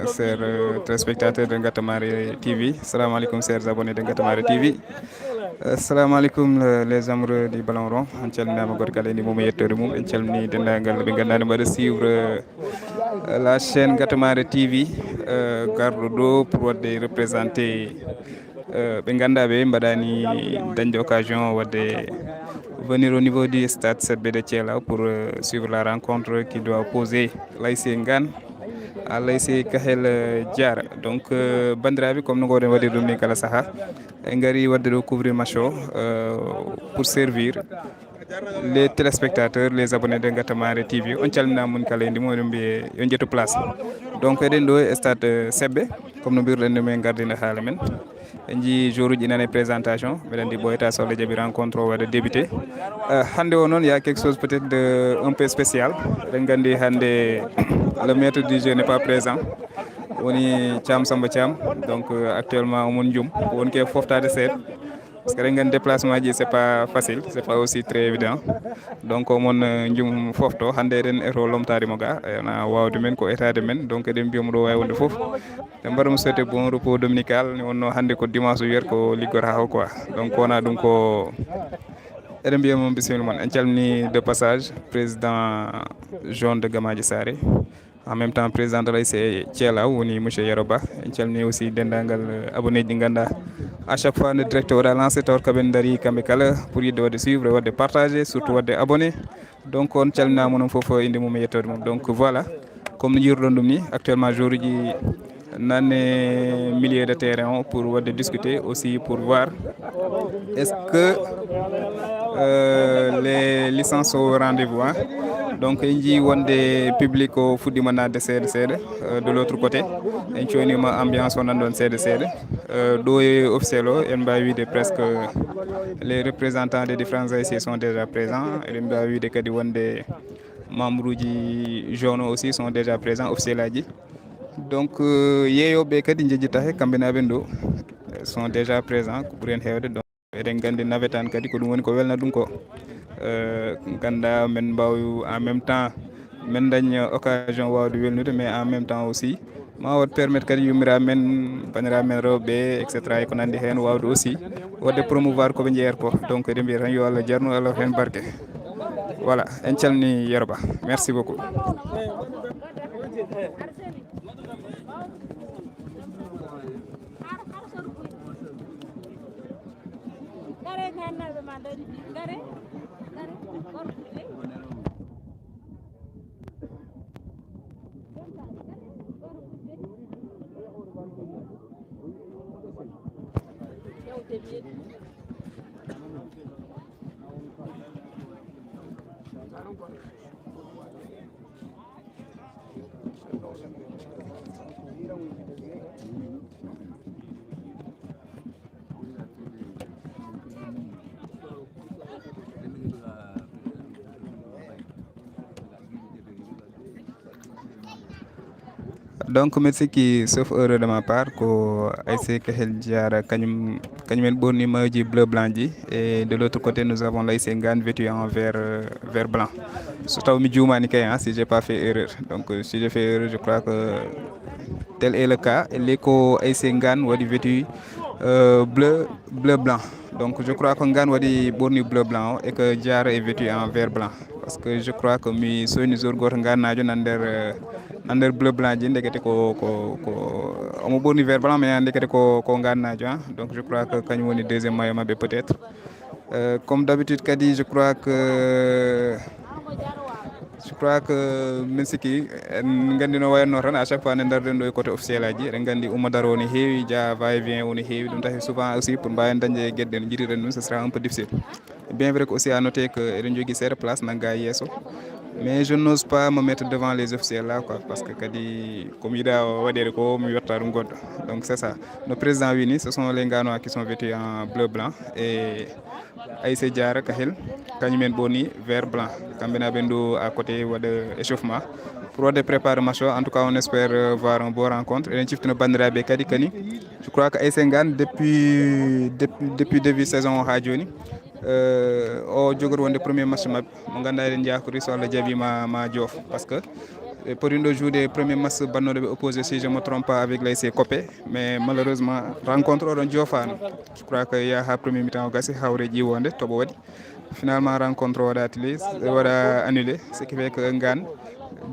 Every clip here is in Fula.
chers téléspectateurs de Ngatamari TV. Salam alaikum, chers abonnés de Ngatamari TV. Salam alaikum, les amoureux du ballon rond. En calminama gorkale ni mom yettere mum en calmini dendagal be gandane mbaɗa suivre la chaîne Ngatamari TV garɗo ɗo pour wadde représenter ɓe gandaɓe mbaɗani dañde occasion wadde venir au niveau du stade 7B de Thiela pour suivre la rencontre qui doit opposer l'ASC Ngane à l'ASC Kahel Diara. Donc bandiraɓe comme no gowɗen waɗir ɗum ni kala saaha en gari wadde ɗo couvrir match o pour servir les téléspectateurs, les abonnés de Ngatamari TV. On calmina mun kala indi moɗum mbiye yo jettu place. Donc eɗen ɗo e stade Sebbe comme no mbirɗen ɗum en gardino haala men en jii jour uji nane présentation mbeɗen ndi ɓoyata sohla jaaɓi rencontre o waɗa débuté hande o noon y a quelque chose peut-être de un peu spécial. Eɗen gandi hande le maître du jeu n'est pas présent woni Thiam Samba Thiam. Donc actuellement omon jum woni ke foftade seeɗa parce que eɗen gandi déplacement ji c'est pas facile, c'est pas aussi très évident. Donc omon jum fofto hande eɗen eto lomtadimo ga na wawde men ko etade men. Donc eɗen mbiyamo ɗo wawi wonde foof ɓe mbaɗamo souhaité bon repos dominical ni wonno hande ko dimanche wiyata ko liggora ha quoi. Donc wona ɗum ko eɗen mbiyamo bisimilla moon. En calmini de passage président jaune de Gamaji Sare, en même temps président de l'ASC Thiela woni monsieur Yaroba. En calmini aussi dendagal abonné ji ganda à chaque fois le directeur waɗa lancé taw kaɓen daari kamɓe kala pour yidde wadde suivre wadde partager surtout wadde abonné. Donc on calminama noon foof inde mum e yettode mum. Donc voilà comme no jiruɗon ɗum ni actuellement jour uji nanne milieu de terrain pour wadde discuter aussi pour voir est-ce que les licences au rendez-vous hein? Donc en jii wonde public o fuɗɗima nadde seeɗa seeɗa de l'autre côté en coynima ambiance o nan ɗon seeɗa seeɗa ɗo e officiel o en mbawi wiide presque les représentants des différents ASC sont déjà présents. Eɗen mbawi wiide kadi wonde membre uji jaune aussi sont déjà présents officiel aji. Donc yeeyoɓe kadi jejjita he kamɓe naɓen ɗo sont déjà présents ko ɓuuri hen hewde. Donc eɗen gandi nawetan kadi ko ɗum woni ko welna ɗum ko ganda men mbaw en même temps men dañ occasion wawde welnude mais en même temps aussi ma wat permettre kadi yummiraɓe men bandiraɓe men rewɓe etc e ko nandi hen wawde aussi wadde promouvoir koɓe jeeyata ko. Donc eɗen mbiya tan yo Allah jarnu Allah hen barke. Voilà en calmini Yeroba, merci beaucoup. Donc merci qui sauf erreur de ma part ko ASC Kahel Diara kañumen ɓorni mayoji bleu blanc ji et de l'autre côté nous avons l'ASC Ngane vêtu en vert blanc. So taw mi juumani kay si j'ai pas fait erreur. Donc si j'ai fait erreur je crois que tel est le cas. Et ko ASC Ngane waɗi vêtu bleu blanc. Donc je crois que Ngane waɗi ɓorni bleu blanc et que Diara est vêtu en vert blanc parce que je crois que mi soyni jour goto Nganajo nan nder bleu blanc ji ndekete ko omo ɓorni vert blanc mais ndekete ko Nganajo hein? Donc je crois que kañum woni deuxième maillot mabɓe peut-être comme d'habitude kadi je crois que min sikki en gandi no wayanno tan à chaque fois nde darden ɗo e côté officiel aji eɗen gandi ummadaro woni heewi ja va et vient woni heewi ɗum tahi souvent aussi pour mbawen dañde gueɗɗe no jiiɗiren ɗum ce sera un peu difficile. Bien vrai que aussi à noter que eɗen jogui seeɗa place nagga yesso mais je n'ose pas me mettre devant les officiels là quoi parce que kadi komi yiɗa waɗede ko mi yotta ɗum goɗɗo. Donc c'est ça no président wini ce sont les Nganois qui sont vêtus en bleu blanc et ASC Diara Kahel kañumen ɓorni vert blanc kamɓe naɓen ɗo à côté waɗa échauffement pour wadde préparer match o. En tout cas on espère voir un bon rencontre eɗen ciftino bandiraɓe kadi kani je crois que ASC Ngane depuis début saison ha joni o jogori wonde premier match mabɓe mo ganduɗa eɗen jakori so Allah jaaɓi ma joof parce que Et Porindo joue des premiers matchs bannoɗo ɓe opposé si je ne me trompe pas avec l'AC Copé, mais malheureusement rencontre oɗon jofani. Je crois que ya ha premier mi-temps o gasi hawre ƴiwonde toɓo waɗi finalement rencontre o waɗa annulé, ce qui fait que Ngane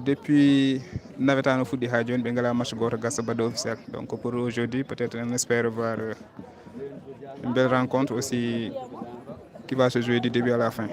depuis navetano fuɗɗi ha joni ɓe ngala match goto gassa badde officiel. Donc pour aujourd'hui peut-être on espère voir une belle rencontre aussi qui va se jouer du début à la fin.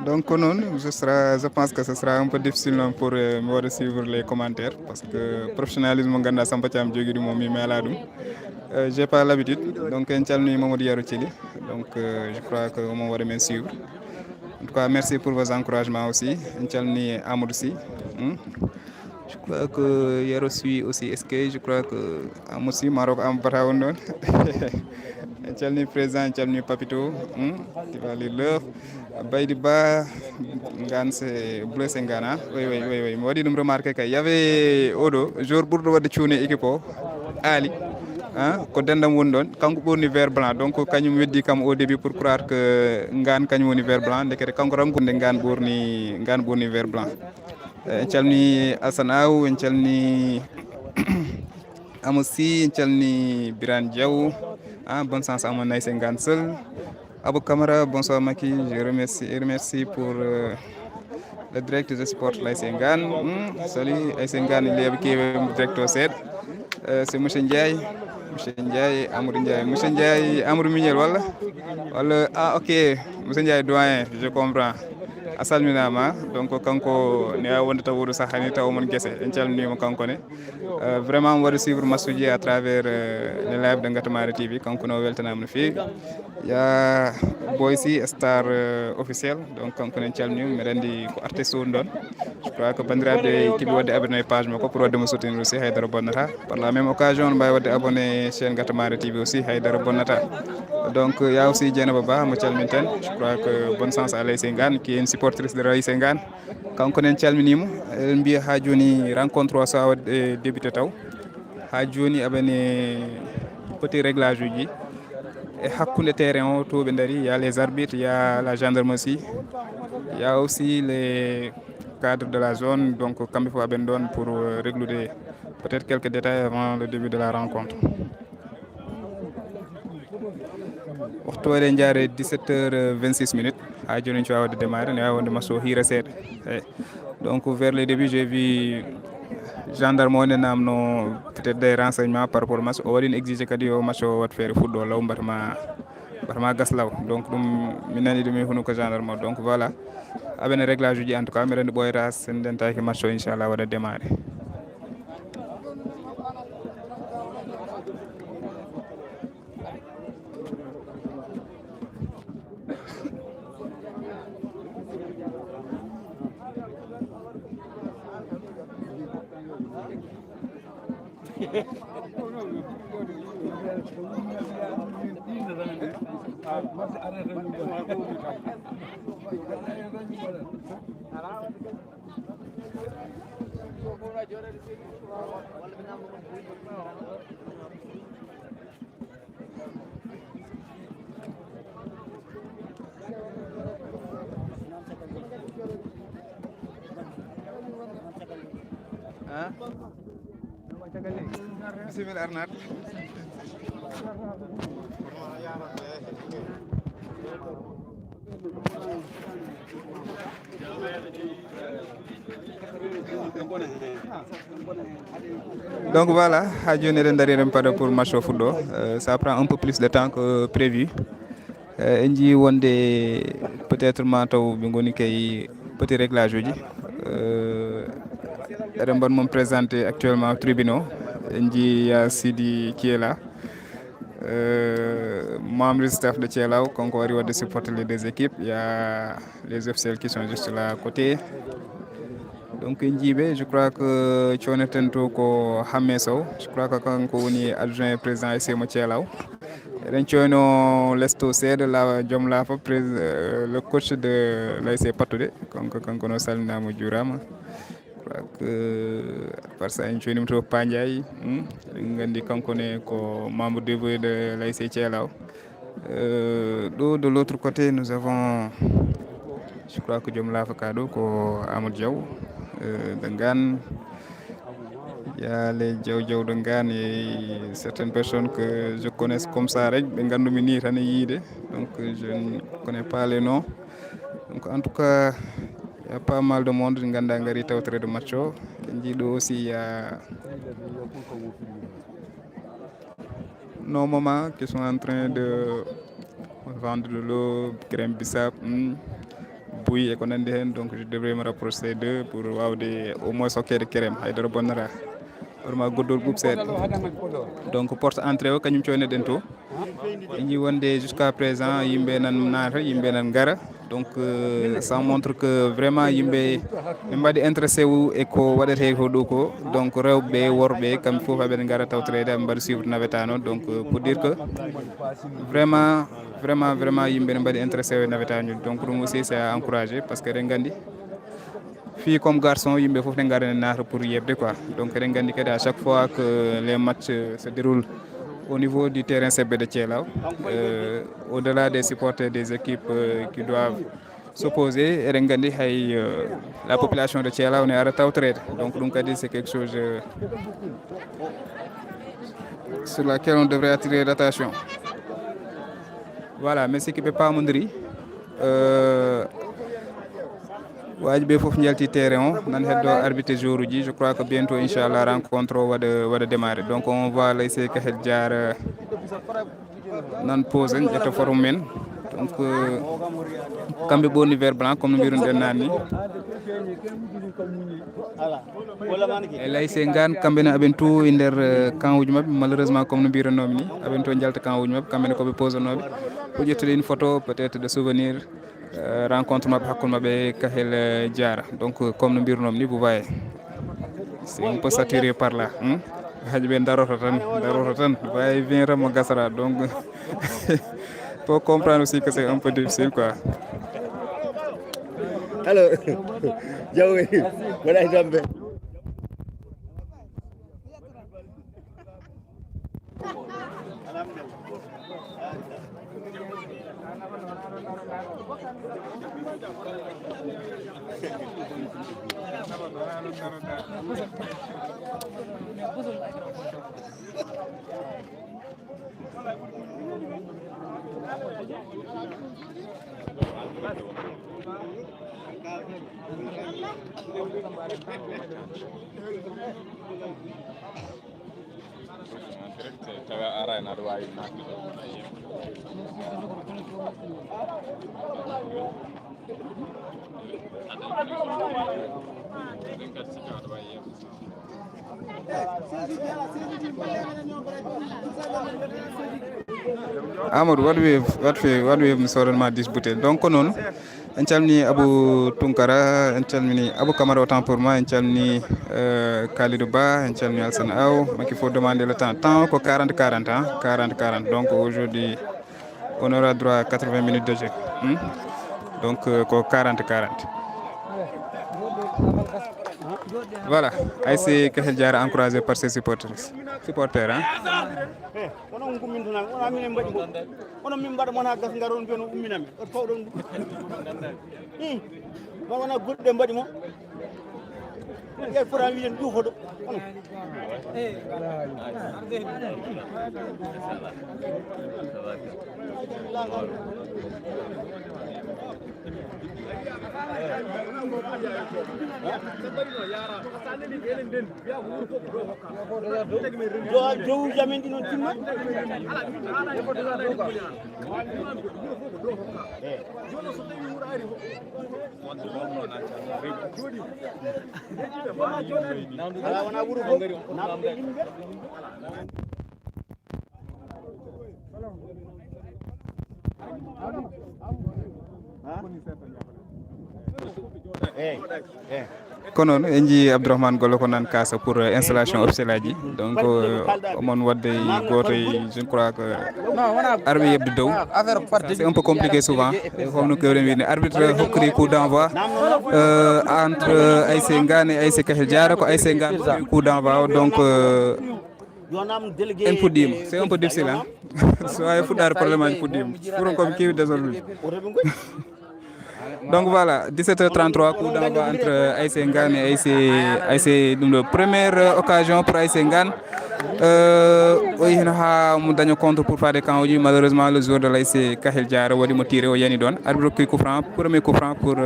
Donc non, je pense que ce sera un peu difficile pour me suivre les commentaires parce que professionnalisme ganda Samba Thiam jogui mom mi meladum. J'ai pas l'habitude, donc inchalni Mamadou Yarou Thily, donc je crois que on va me suivre. En tout cas, merci pour vos encouragements aussi. Inchalni Amadou Sy. Je crois que Yaro suit aussi SK, je crois que Amadou Sy Maroc am bata won non. Inchalni président, inchalni Papito, qui va les love. Baydi Ba, Ngane c'est blessé Ngana. Oui. Moi, je me remarque qu'il y avait Odo, jour pour le de équipe Ali. Ko dendam woni don kanko ɓorni vert blanc, donc kañum weddi kam au début pour croire que Ngane kañum woni vert blanc, ndekete kanko rankunde Ngane ɓorni vert blanc. En calmini Assane Aw, en calmini Amadou Sy, en calmini Birane Diaw, bon sens Amadou Naïs Ngane seul. Abou Camara, bonsoir Maki, je remercie pour le direct de sport l'AS Ngane. Salut AS Ngane, il est avec le directeur CED. C'est M. Ndiaye. Amadou Ndiaye. M. Ndiaye, Amadou Mignel, voilà. Ah, ok, M. Ndiaye, doyen, je comprends. A salminama, donc kanko ne a wonde tawudu sahani taw mon guesse en calminimo kanko ne vraiment on va suivre Massoudji à travers le live de Ngatamare TV, kanko no weltanama no feewi ya Boysi star officiel, donc kanko ne calminimo mi rendi ko artiste woni don. Je crois que bandiraɓe kiɓe wadde abonné page makko pour wadde mo soutenir aussi haydara bonnata. Par la même occasion on mbawi wadde abonné chaîne Ngatamare TV aussi haydara bonnata. Donc il y a aussi Dieynaba Ba mo calminten. Je crois que bonne chance à l'AS Ngane qui est une supportrice de l'AS Ngane. Kanko nen calminimo en mbiya ha joni rencontre o sa wadde débuté taw ha joni aɓene petit réglage uji e hakkude terrain o to ɓe dari, il y a les arbitres, il y a la gendarmerie, il y a aussi les cadres de la zone, donc kamɓe fof aɓen ɗon pour réglude peut-être quelques détails avant le début de la rencontre. Waxtu waɗe jaare 17h26 ha joni co wawde démarrer ne wawi wonde match o hiira seeɗa. Donc vers le début j'ai vu gendarme o ne namno peut-être des renseignements par rapport au match o waɗino exigé kadi o match o wat feere fuɗɗo law mbatama gas law, donc ɗum mi nani ɗum e huno ko gendarme o. Donc voilà aɓene réglage uji en tout cas mbiɗa andi ɓoyata sen dentaki match o inchallah waɗa démarrer. Bismillah Arnat. Donc voilà, ha joni eɗen dari eɗen paɗa pour match o fuɗɗo. Ça prend un peu plus de temps que prévu. En jii wonde peut-être ma taw ɓe goni kay petit réglage uji eɗen mbaɗ mom présenté actuellement tribunal. En jii ya Sidi qui est là, membre du staff de Thielaw, konko wari wadde supporter les deux équipes. Il y a les officiels qui sont juste là à côté. Donc Njibe, je crois que Tchoneten to ko Hamme Sow, je crois que kanko woni adjoint président SMO Thielaw. eɗen coyno lesto seeɗa joom laafa le coach de l'ASC Pattude kanko no salminama juurama crois que par ça en coynima to Pandiaye eɗen gandi kankone ko membre dévoué de l'ASC Thielaw. De l'autre côté nous avons je crois que joom laafa ka ɗo ko Amadou Diaw de Ngane. Il y a les Diaw de Ngane et certaines personnes que je connais comme ça rek ɓe gandumi ni tan e yiide, donc je ne connais pas les noms. Donc en tout cas il y a pas mal de monde ɗi ganda gari tawtorede match o. En jiiɗo aussi il y a nos mamans qui sont en train de vendre de l'eau, crème bissap, bouillie et ko nandi hen, donc je devrais me rapprocher d'eux pour wawde au moins hokkede crème haydara bonnata vraiment goddol ɓuuɓ seeɗa. Donc porte entrée o kañum coyneɗen to en jii wonde jusqu'à présent yimɓe nan naata yimɓe nan gara, donc ça montre que vraiment yimɓe ɓe mbaɗi intéressé wu e ko waɗete ko ɗo ko, donc rewɓe worɓe kamɓe fof aɓeɗe gara tawtorede aɓe mbaɗa suivre naveta noon, donc pour dire que vraiment yimɓe ne mbaɗi intéressé e naveta ñol, donc ɗum aussi c'est à encourager parce que eɗen gandi filles comme garçons yimɓe fof ne gara ne naata pour yebde quoi. Donc eɗen gandi kadi à chaque fois que les matchs se déroulent au niveau du terrain CB de Thielaw, au-delà des supporters des équipes qui doivent s'opposer, eɗen gandi hay la population de Thielaw ne ara tawtorede, donc ɗum kadi c'est quelque chose sur laquelle on devrait attirer l'attention. Voilà, mais sikki ɓe pamodiri waji ɓe fof jalti terrain o nan heddo arbitre jour uji. Je crois que bientôt inchallah rencontre o waɗa démarrer, donc on voit l'ASC Kahel Diar nan pose en ƴetta forum men, donc kamɓe ɓorni vert blanc comme no mbirunoɗen nanni. e l'ASC Ngane kamɓene aɓen to e nder camp uji mabɓe, malheureusement comme no mbirannomi ni aɓen to jalta camp uji mabɓe, kamɓene koɓe posanoɓe pour ƴettude une photo peut être de souvenir rencontre mabɓe hakkude mabɓe e Kahel Diar. Donc comme no mbirunomi ni vous voyez c'est un peu saturé par là, haji ɓe daroto tan way vient tan mo gasara, donc faut comprendre aussi que c'est un peu difficile quoi. Alors Diaw waɗay dambe Amadou what wave mi sodanma 10 bouteille. Donc ko noon en calmini Abou Tunkara, en calmini Abou Camara autant pour moi, en calmini Kalidou Ba, en calmini Alsane Aw. Mais il faut demander le temps ko 40-40 hein, 40-40. Donc aujourd'hui on aura droit à 80 minutes de jeu, donc ko 40-40. Voilà, ASC Kahel Diar encouragé par ses supporters hein. onon gummintona wona minen mbaɗi mo onon min mbaɗa mona gas garon mbiyon umminami o pawɗon ɗum wona goɗɗe mbaɗi mo ƴeew fota wiyen ƴuufoɗo ono dow jamin ɗi noon timma ala wona ɓuuro fof namde yimɓe Eh, eh. kono noon en jii Abdourahmane Gollo ko nan kasa pour installation officiel aji donc omon wadde goto je crois que arɓe yebde dow c'est un peu compliqué souvent homno kewren wiide arbitre hokkiri coup d'envoi entre ASC Ngane et ASC Kahel Diara ko ASC Ngane hokkiri coup d'envoi donc en puɗɗima c'est un peu difficile hein so wawi fuɗɗade probléme aji puɗɗima ɓuuron komi kewi désolé donc voilà 17h33 coup d'envoi entre ASC Ngane et ASC ɗum ɗo première occasion pour ASC Ngane o yihino ha mo daña contre pour fade camp uji malheureusement le joueur de l'ASC Kahel Diara waɗimo tiré o yani ɗon arbitre hokki coup franc premier coup franc pour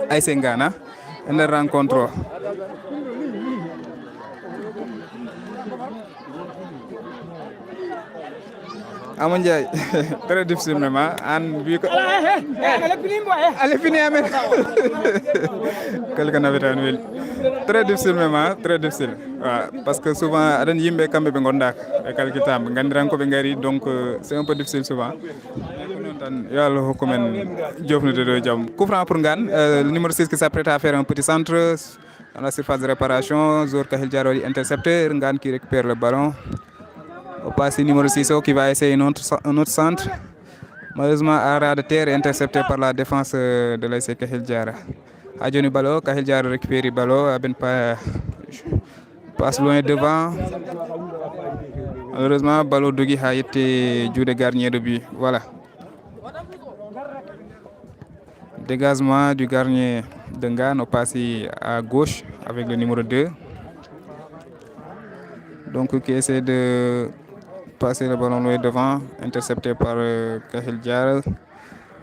ASC Ngane e nder rencontre o Amadou Ndiaye très difficile même an wi ko ale fini amen kala ko nawetani weli très difficile même très difficile parce que souvent aɗan yimɓe kamɓe ɓe gondaka ɓe kalkitama gandiran koɓe gari donc c'est un peu difficile souvent ko noon tan yo Allah hokkumen jofnude ɗo jaam coup franc pour Ngane le numéro 6 qui s'apprête à faire un petit centre dans la surface de réparation joueur Kahel Diara waɗi intercepteur Ngane qui récupère le ballon au passé numéro 6 qui va essayer un autre centre. Malheureusement, à ras de terre intercepté par la défense de l'ASC Kahel Diara. Adjoni Balo, Kahel Diara récupère le ballon, passe loin devant. Malheureusement, Balo Dougui a été joué gardien de but. Voilà. Dégagement du gardien de Ngane, au passé à gauche avec le numéro 2. Donc, qui essaie de passer le ballon loin devant, intercepté par Kahel Diara.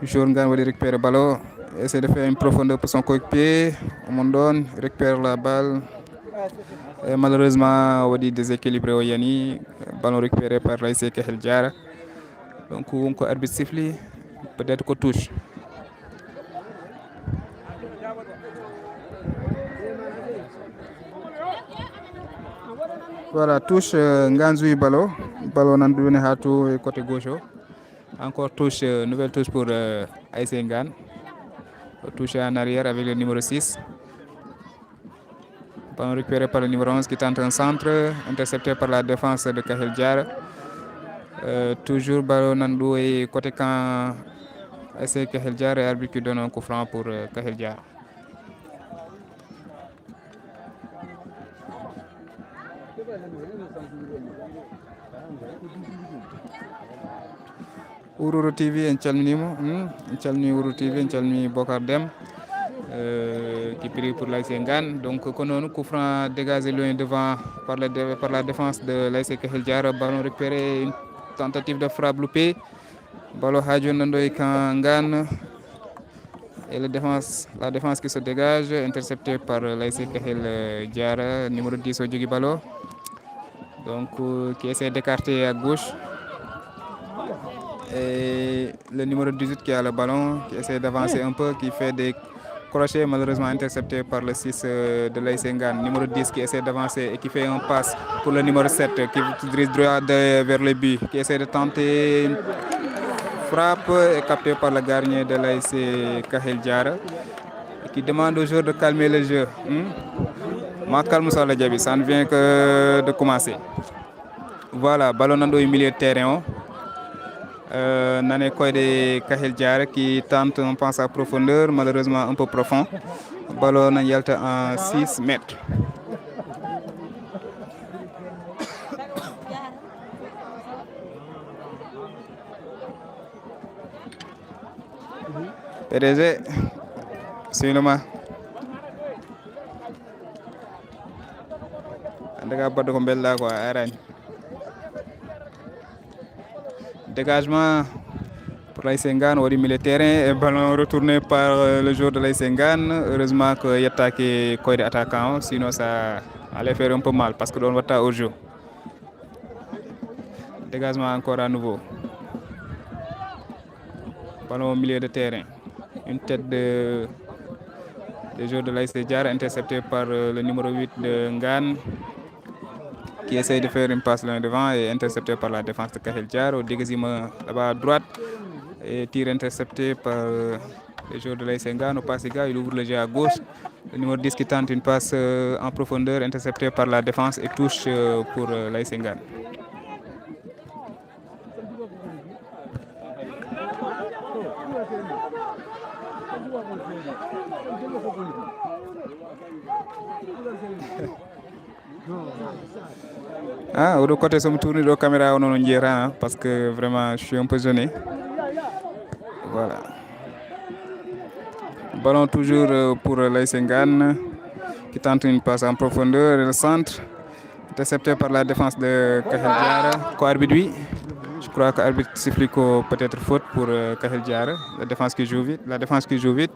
Joueur Ngane va récupérer le ballon, essaie de faire une profondeur pour son coéquipier. Omondon récupère la balle. Et malheureusement, on va dire déséquilibré au Yani. Ballon récupéré par l'ASC Kahel Diara. Donc, on a arbitre sifflé, peut-être qu'on touche. Voilà, touche Nganzoui Ballon. Ballon nan donné à tout côté gauche. Encore touche, nouvelle touche pour ASC Ngane. Touche en arrière avec le numéro 6. Ballon récupéré par le numéro 11 qui tente un centre, intercepté par la défense de Kahel Diara. Toujours ballon nan doué côté camp ASC Kahel Diara et arbitre qui donne un coup franc pour Kahel Diara. Ouroro TV en calminimo en calmini Ouroro TV en calmini Bocar Dem qui prie pour l'ASC Ngane. Donc konon coup franc dégagé loin devant par la défense de l'ASC Kahel Diara. Ballon récupéré, une tentative de frappe loupée. Ballon Hadjo Nandoy Ngane et la défense qui se dégage, interceptée par l'ASC Kahel Diara, numéro 10 au Djigi Ballon. Donc qui essaie d'écarter à gauche. Et le numéro 18 qui a le ballon, qui essaie d'avancer un peu, qui fait des crochets, malheureusement intercepté par le 6 de l'ASC Ngane. Numéro 10 qui essaie d'avancer et qui fait un passe pour le numéro 7 qui dirige droit vers le but, qui essaie de tenter une frappe et capté par le gardien de l'ASC Kahel Diara, qui demande aux joueurs de calmer le jeu. Ma calme sur le Djabi, ça ne vient que de commencer. Voilà, ballon au milieu de terrain. Nané Koyde Kahel Diara qui tente un passe à profondeur, malheureusement un peu profond. Ballon en yalta en 6 mètres. PDG, Siloma. Andaka baddo ko bella ko arani. Dégagement pour l'ASC Ngane au milieu de terrain et ballon retourné par le joueur de l'ASC Ngane. Heureusement qu'il a attaqué Koyde attaquant, sinon ça allait faire un peu mal parce que l'on va estar au jeu. Dégagement encore à nouveau. Ballon au milieu de terrain. Une tête de joueur de l'ASC Diara intercepté par le numéro 8 de Ngane, qui essaye de faire une passe loin devant et intercepté par la défense de Kahel Diara. Au dégagement là-bas à droite et tir intercepté par les joueurs de l'AS Ngane. Au passe il ouvre le jeu à gauche. Le numéro 10 qui tente une passe en profondeur, interceptée par la défense et touche pour l'AS Ngane. Ah, au côté de me tourner de caméra, on en dira parce que vraiment je suis un peu gêné. Voilà. Ballon toujours pour l'AS Ngane qui tente une passe en profondeur. Le centre, intercepté par la défense de Kahel Diarra. Co-arbitre, oui. Je crois que l'arbitre siffle peut-être faute pour Kahel Diarra. La défense qui joue vite.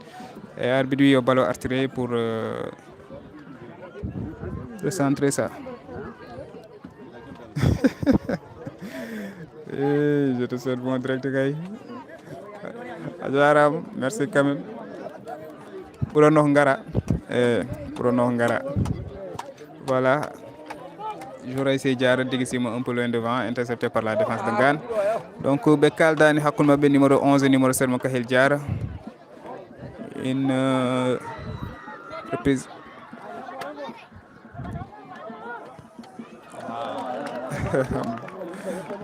Et l'arbitre, oui, au ballon retiré pour recentrer ça. Et je te souhaite bon direct, gars. Ajaram, merci quand même. Pour Ngara. Voilà. J'aurais essayé de un peu loin devant, intercepté par la défense de Ngane. Donc, Bekal Dani Hakoulma numéro 11 et numéro 7, Kahel Diarra. Une reprise.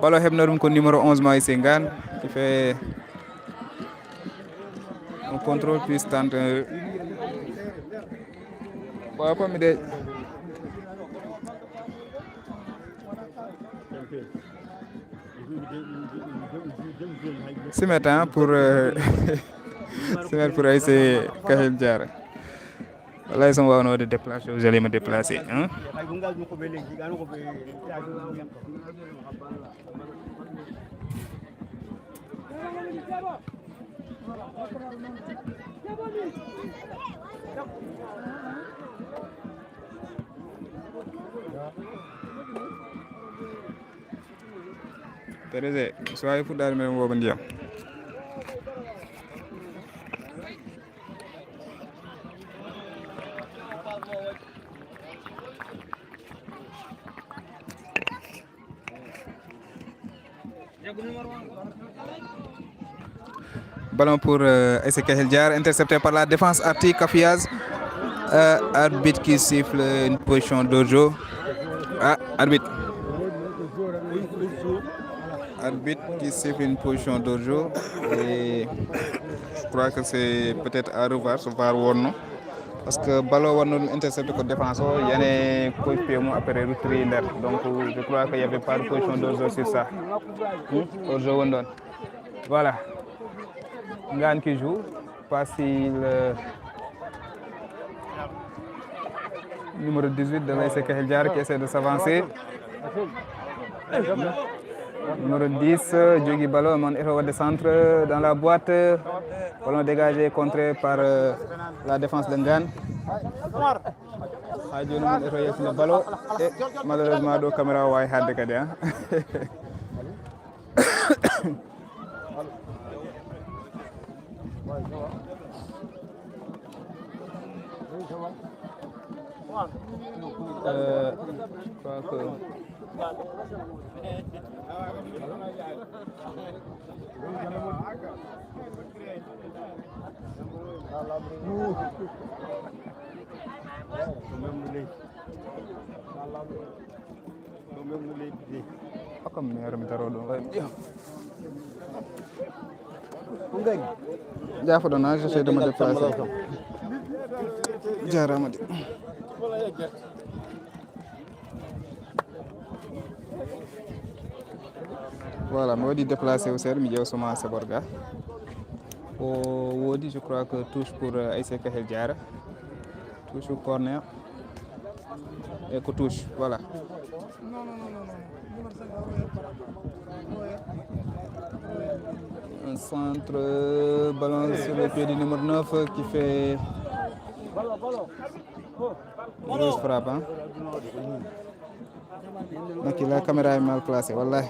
Ballon Hebnerum numéro 11, Maïs Ngane, qui fait un contrôle puis tente. Pas m'aider. C'est maintenant pour pour essayer Kahel Diarra. Là, ils sont en de déplacer, vous allez me déplacer. Hein? Terese, soyez pour dar même wo bandiam. Ballon pour AS Kahel Diarra, intercepté par la défense Arti Kafiaz. Arbitre qui siffle une position d'Ojo. Ah, arbitre. Arbitre qui siffle une position d'Ojo. Et je crois que c'est peut-être à revoir, ce var non. Parce que ballon on intercepté comme défenseur, il y a des coéquipiers après retrait. Donc je crois qu'il n'y avait pas de position d'Ojo sur ça. Ojo Wondon. Voilà. Ngane qui joue, facile. Numéro 18 de l'AS Kahel Diarra qui essaie de s'avancer. Numéro 10, Djogui Ballon, mon héros de centre dans la boîte. Ballon dégagé, contré par la défense de Ngane. Hadjo mon héros sur le ballon. Et malheureusement, la caméra a été décadée. Je crois que comme meilleur mitaro do Jafo dona j'essaie de me déplacer. Jaramadi. Voilà, je vais déplacer au service, je vais à Borga. Wodi, je crois que touche pour AS Kahel Diarra. Touche au corner. Et que touche, voilà. Un centre, ballon sur le pied du numéro 9 qui fait grosse frappe. Hein? Donc la caméra est mal placée, voilà.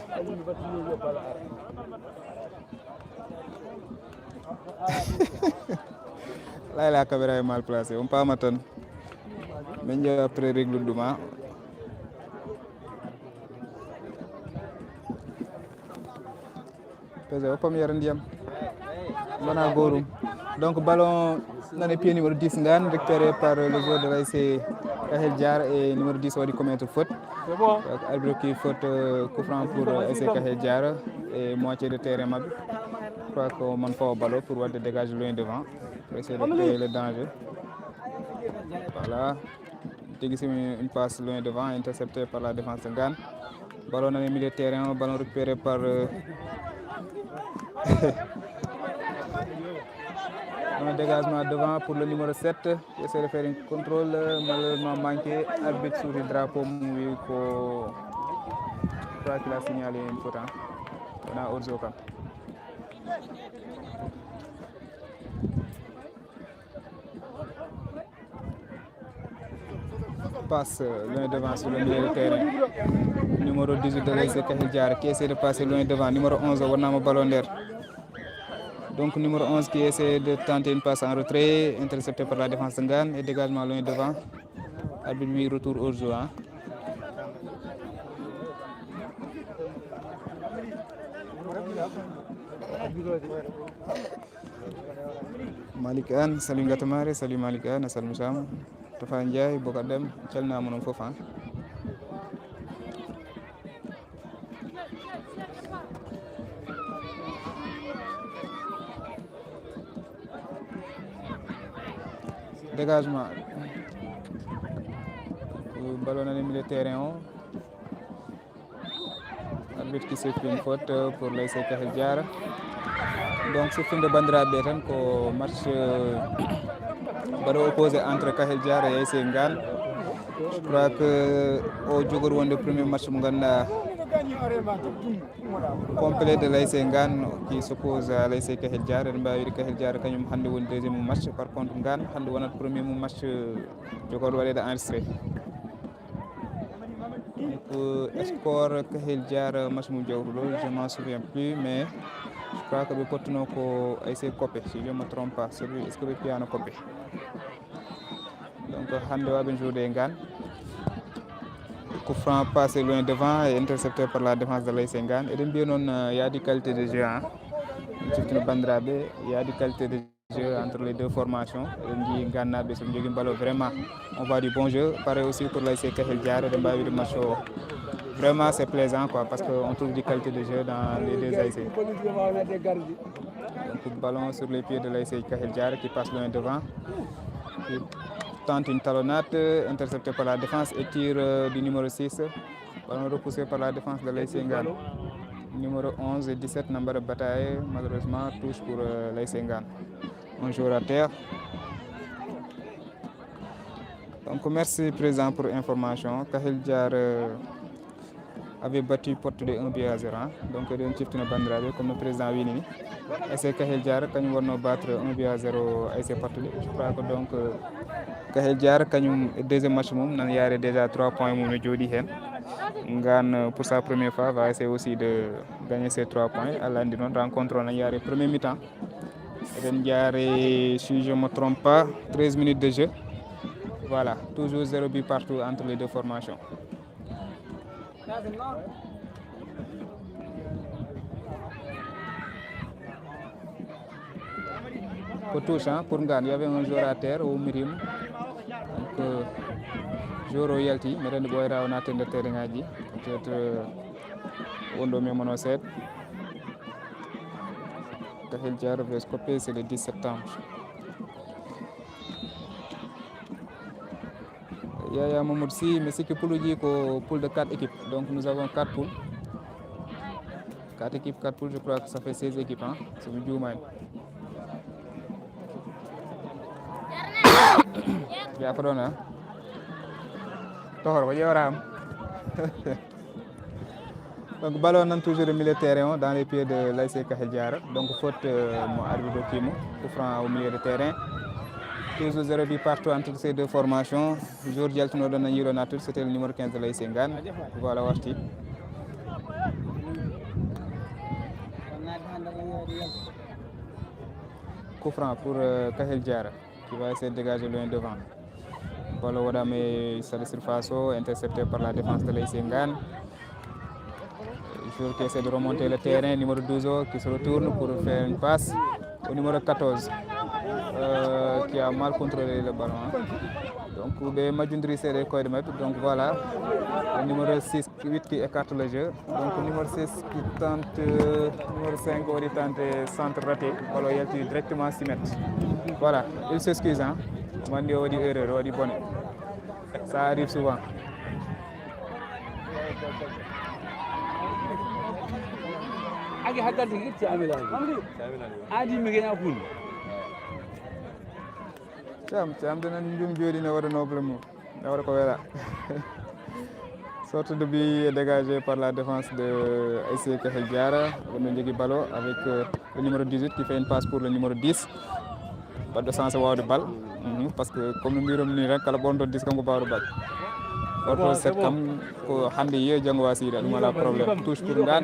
Là la caméra est mal placée, on peut m'attendre. Mais après règle demain. Pesa apa mi yaran diam. Mana gorum. Donc ballon dans les pieds numéro 10 Ngane, récupéré par le joueur de l'ASC Kahel Diar et numéro 10 Wadi commettre faute. Arbitre qui faute coup franc pour l'ASC Kahel Diar et moitié de terrain Mab. Je crois qu'on manque pas au ballon pour voir de dégager loin devant, pour essayer de créer le danger. Voilà, une passe loin devant, interceptée par la défense de Ngane. Ballon dans les milieux de terrain, ballon récupéré par un dégagement devant pour le numéro 7 qui essaie de faire un contrôle malheureusement manqué. Arbitre sous le drapeau, je crois qu'il a signalé une faute. On a Orzoka. Passe loin devant sur le milieu de terrain. Numéro 18 de l'ASC Kahel Diar qui essaie de passer loin devant. Numéro 11, Wanama Ballon d'air. Donc numéro 11 qui essaie de tenter une passe en retrait, intercepté par la défense de Ngane et dégagement loin devant. Arbitre lui retour au jeu. Malik Anne, salut Ngatamare, salut Malik Anne, salut Moussam. Tafa Ndiaye, Bokadem, Tchelna Monon Fofan. Dégagement. Ballon dans le milieu de terrain. Arbitre qui siffle une faute pour l'ASC Kahel Diar. Donc c'est fin de Bandra Bétan qu'au match opposé entre Kahel Diar et ASC Ngane. Je crois que au Djogor le premier match complet de l'ASC Ngane qui s'oppose à l'ASC Kahel Diar. Kahel Diar a le deuxième match. Par contre Ngane a le premier match Djogor Wale enregistré. Score Kahel Diar match mondial, je ne m'en souviens plus, mais je crois que le Portunoco a essayé de copier, si je ne me trompe pas. Est-ce que le piano copie? Donc, Hande a bien joué Ngane. Coup franc passé loin devant et intercepté par la défense de l'ASC Ngane. Et il y a des qualités de jeu. Il y a des qualités de jeu entre les deux formations. Vraiment, on voit du bon jeu. Pareil aussi pour l'ASC Kahel Diar. Vraiment, c'est plaisant quoi, parce qu'on trouve des qualités de jeu dans les deux ASC. Donc, ballon sur les pieds de l'ASC Kahel Diar qui passe loin devant. Qui tente une talonnade, interceptée par la défense et tire du numéro 6. Ballon repoussé par la défense de l'ASC Ngane. Numéro 11 et 17, number de bataille, malheureusement, touche pour l'ASC Ngane. On joue à terre. Donc, merci président pour l'information. Kahel Diar avait battu Porte de 1-0. Donc, il y a un comme le président Winnie. ASC Kahel Diar, quand nous allons battre 1-0 ASC Porte. Je crois que donc Kahel Diar, quand nous deuxième match, il y a déjà 3 points. Ngane, pour sa première fois, va essayer aussi de gagner ces 3 points. À la rencontre, on a eu le premier mi-temps. Si je ne me trompe pas, 13 minutes de jeu. Voilà, toujours 0 but partout entre les deux formations. Pour touche, pour Ngane, il y avait un joueur à terre au Mirim. Donc, joueur au Yalti, mais il y a un atteint de terrain. Peut-être on doit même en faire. Kahel Diar va se copier, c'est le 10 septembre. Yaya Mamoudsi, mais c'est que pour le dire qu'au pool de 4 équipes. Donc nous avons 4 poules. 4 équipes, 4 poules, je crois que ça fait 16 équipes. C'est du Diouma. Il y a pas d'honneur. Donc ballon non toujours le milieu de terrain dans les pieds de l'ASC Kahel Diar. Donc faute mon arbitre Kimo, coup franc au milieu de terrain. Toujours 0 but partout entre ces deux formations. Georges Yaltino donne un nature, c'était le numéro 15 de l'ASC Ngane. Voilà Warti. Coup franc pour Kahel Diar qui va essayer de dégager loin devant. Ballon Wadame sur la surface, intercepté par la défense de l'ASC Ngane. Le joueur qui essaie de remonter le terrain, numéro 12 qui se retourne pour faire une passe au numéro 14. qui a mal contrôlé le ballon. Hein. Donc, des Majundri c'est les coins de mètre. Donc, voilà. Le numéro 6, 8 qui écarte le jeu. Donc, le numéro 6 qui tente, numéro 5 qui tente centre raté. Alors, il y a directement 6 mètres. Voilà. Il s'excuse. Hein. On dit qu'il y a des erreurs, des bonnes. Ça arrive souvent. agi hakkati itti amilani adi megen akun Cham dana njum jodi na wara noble mo na wara ko wela sorte de but dégagé par la défense de ASC Kefel Diara on jogui ballon avec le numéro 18 qui fait une passe pour le numéro 10 pas de sens wawde bal parce que comme no mbirom ni rek kala bon do 10 kanko bawdo bal auto set kam ko hande ye jango wasira dum ala problème touche pour Ngan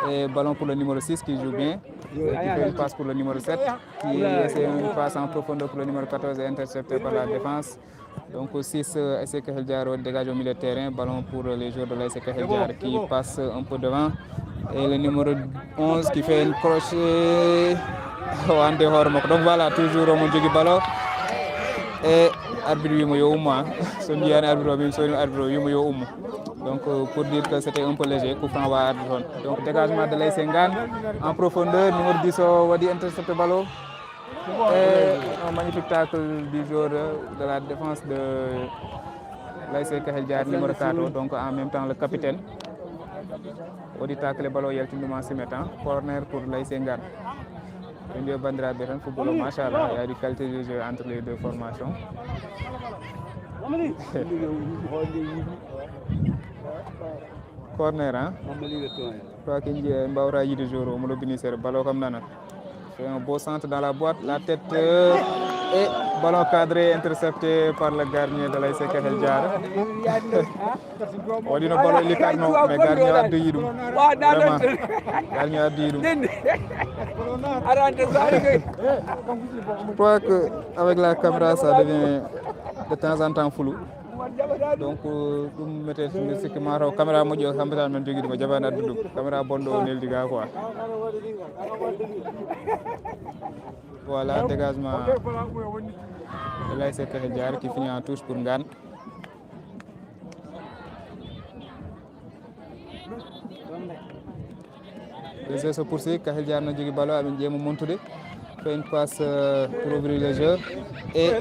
et ballon pour le numéro 6 qui joue bien qui fait une passe pour le numéro 7 qui essaie une passe en profondeur pour le numéro 14 et intercepté par la défense. Donc 6 ASC Kefel Diara dégage au milieu de terrain, ballon pour les joueurs de l'ASC Kefel Diara qui passe un peu devant et le numéro 11 qui fait une crochet en dehors. Donc voilà, toujours au monde du ballon et arbitre wi mo yo umma so ndiyani arbitre bi so arbitre wi mo yo ummu. Donc pour dire que c'était un peu léger coup franc wa arbitre. Donc dégagement de l'ASC Ngane en profondeur, numéro 10 wadi intercepté ballon et un magnifique tacle du joueur de la défense de l'ASC Kefel Diara numéro 4, donc en même temps le capitaine wadi tacle ballon yeltinduma simetan corner pour l'ASC Ngane. India Bandra Beran football machallah, il y a du qualité de jeu entre les deux formations. Corner hein. Toi qui dit Mbaura yi de jour au Molo Binisser ballon comme nana. Fait un beau centre dans la boîte, la tête et ballon cadré intercepté par le gardien de l'ASC Kefel Diara. On dit no ballon il est non mais gardien a deux yidum. Vraiment. Gardien a deux yidum. Je crois qu'avec la caméra, ça devient de temps en temps flou. Donc, vous mettez sur le site la caméra, caméra bondo quoi. Voilà, dégagement de l'ASC Kefel Diara qui finit en touche pour Ngane. Le jeu se poursuit, Kefel Diara n'a pas ballon avec Diemo Montoudé. Fait une passe pour ouvrir le jeu. Et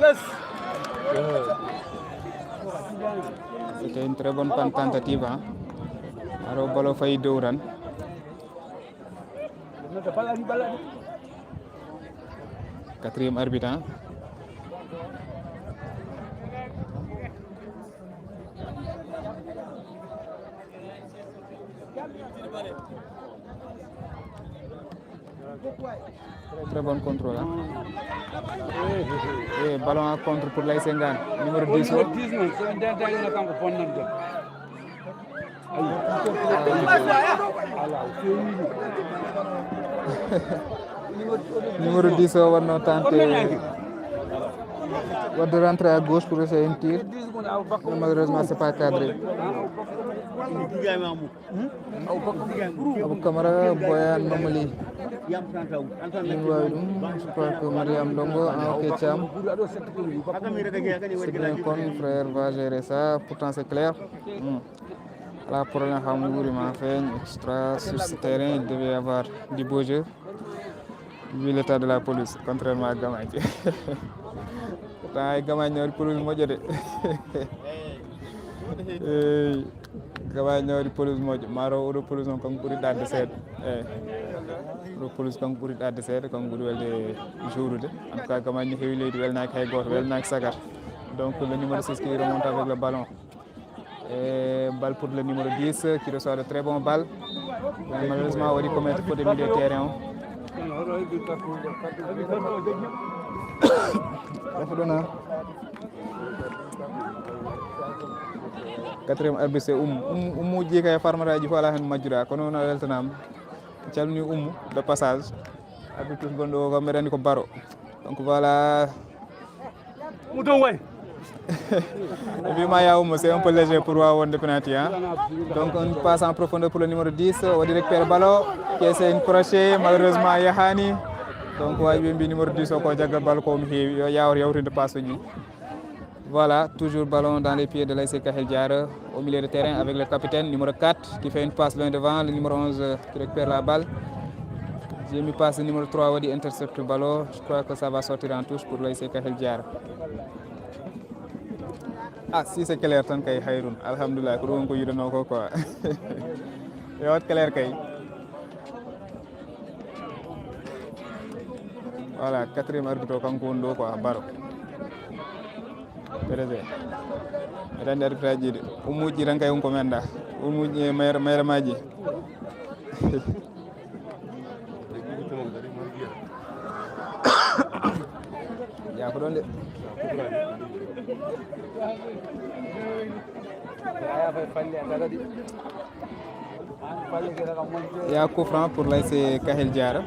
c'était une très bonne tentative. Hein. Alors, ballon failli d'Ouran. Quatrième arbitre. Hein. Très bon contrôle. Hein. Et ballon à contre pour l'ASC Ngane. Numéro 10. Numéro 10 on va tenter de rentrer à gauche pour essayer un tir. Mais malheureusement, ce n'est pas cadré. Abu Kamara, Boyan Nomali. Je crois que Mariam Longo a un Ketcham. C'est bien con, frère va gérer ça. Pourtant, c'est clair. Là, pour un Hamouri m'a fait extra sur ce terrain. Il devait y avoir du beau jeu. Vu l'état de la police, contrairement à Gamaï. Pourtant, Gamaï n'a pas de police. Gamaï n'a pas de police. Maro a police comme pour être décédé. La police comme pour être décédé, comme pour être jour. En tout cas, Gamaï n'a pas eu de sagar. Donc, le numéro 6 qui remonte avec le ballon. Et balle pour le numéro 10 qui reçoit de très bonnes balles. Mais malheureusement, on va commettre pour des milieux de terrain. Quatrième arbitre c'est Oumou Djeka Farmara ji fala hen majjura kono na weltanam calmini Oumou de passage arbitre gondo ko merani ko baro donc voilà mouton way et puis Maya Oumou c'est un peu léger pour voir de penalty hein. Donc on passe en profondeur pour le numéro 10 on récupère le ballon qui essaie une crochet malheureusement Yahani donc wawi ɓe mbi numéro 10 o ko jaggal bal ko mi heewi yo yawr yawtinde passe uji. Voilà, toujours ballon dans les pieds de l'ASC Kahel Diara au milieu de terrain avec le capitaine numéro 4 qui fait une passe loin devant, le numéro 11 qui récupère la balle. J'ai mis passe numéro 3 Wadi intercepte le ballon. Je crois que ça va sortir en touche pour l'ASC Kahel Diara. Ah, si c'est clair, tant qu'il y a alhamdoulilah, ko ɗum ko yiɗano ko quoi. Yo wat clair kay. Voilà, quatrième arbitre kanko woni ɗo quoi, Baro. Président. Rende arbitre aji de. Umuji tan kay wonko menda. Umuji mayra maji. Ya ko ɗon de. Il y a un coup franc pour l'ASC Kahel Diara.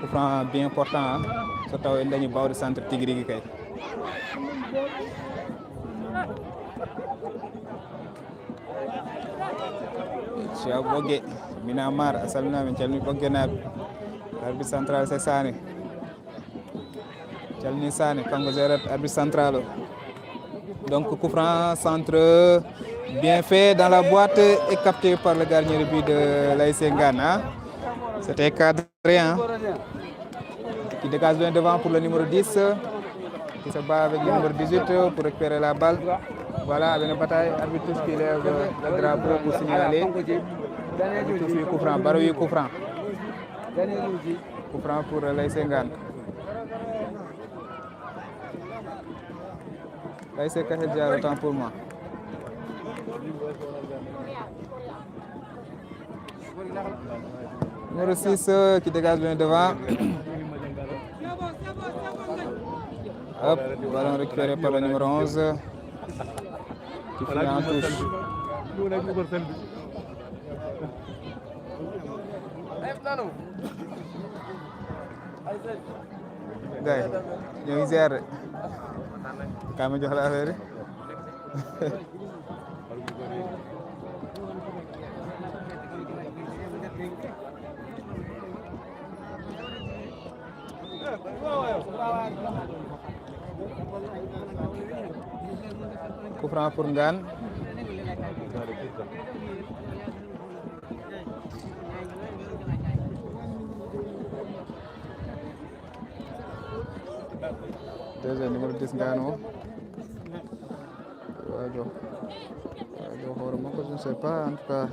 Coup franc bien important. Surtout il y a un centre Tigri. Cheikh Bogue, Minamar, Asalina, Chalmi Bogenab. Arbitre central c'est Sane. Chalmi Sane, Kango Zeret, arbitre central. Donc coup franc, centre bien fait dans la boîte et capté par le gardien de but de l'ASC Ngana. C'était cadré, hein, qui dégage bien devant pour le numéro 10, qui se bat avec le numéro 18 pour récupérer la balle. Voilà, avec une bataille, arbitre tous qui lève le drapeau pour signaler. Coup franc, Baroui coup franc. Coup franc pour l'ASC Ngana. l'ASC Kahel Diara, autant pour moi. Numéro 6 qui dégage bien devant. Hop, ballon récupéré par le numéro 11 qui finit en touche. Gay, ñoo ngi ziar de. Kaa ma jox la affaire yi. Coup franc pour Ngane. Deuxième numéro 10 Ngano. Je ne sais pas, en tout cas.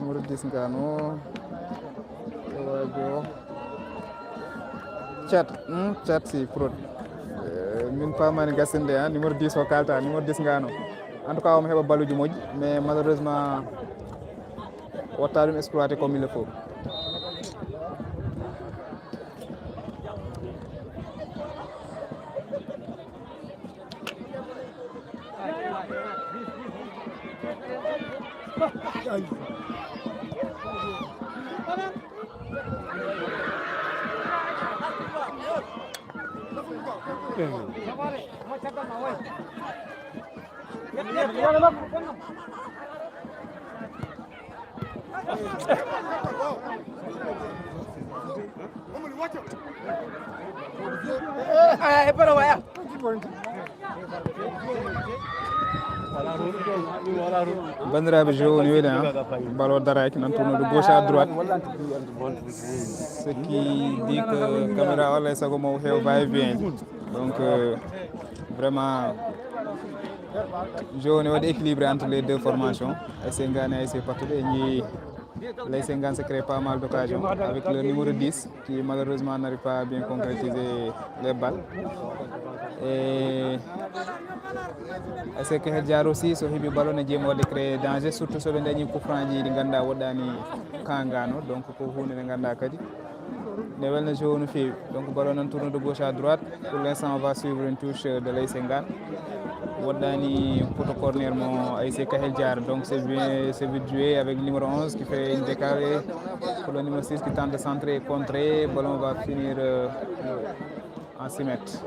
Numéro 10 Ngano. Chat si pro. Min pas mani gasinde, hein, numéro 10 au Kalta, numéro 10 Ngano. En tout cas, on a balu du moj, mais malheureusement, on a exploité comme il le faut. Bandiraɓe jeu woni weeli, ballon daraki nan tourne de gauche à droite, ce qui dit que caméra walla sago mo heew va et vient. Donc vraiment jeu woni waɗi équilibré entre les deux formations, ASC Ngane et ASC Patoube. L'ASC Ngane se crée pas mal d'occasions avec le numéro 10 qui malheureusement n'arrive pas à bien concrétiser les balles. Et ASC Kahel Diara aussi so heeɓi ballon ne jeema wadde créé danger, surtout soɓe dañi coup franc ji ɗi ganduɗa woɗɗani kangano, donc ko hunde nde ganduɗa kadi ne welna jeu no feewi. Donc ballon nan tourne de gauche à droite. Pour l'instant on va suivre une touche de l'ASC Ngane woɗɗani poto corner mo ASC Kahel Diara. Donc c'est vite joué avec le numéro 11 qui fait une décalée pour le numéro 6 qui tente de centrer et contrer. Ballon va finir en 6 mètres.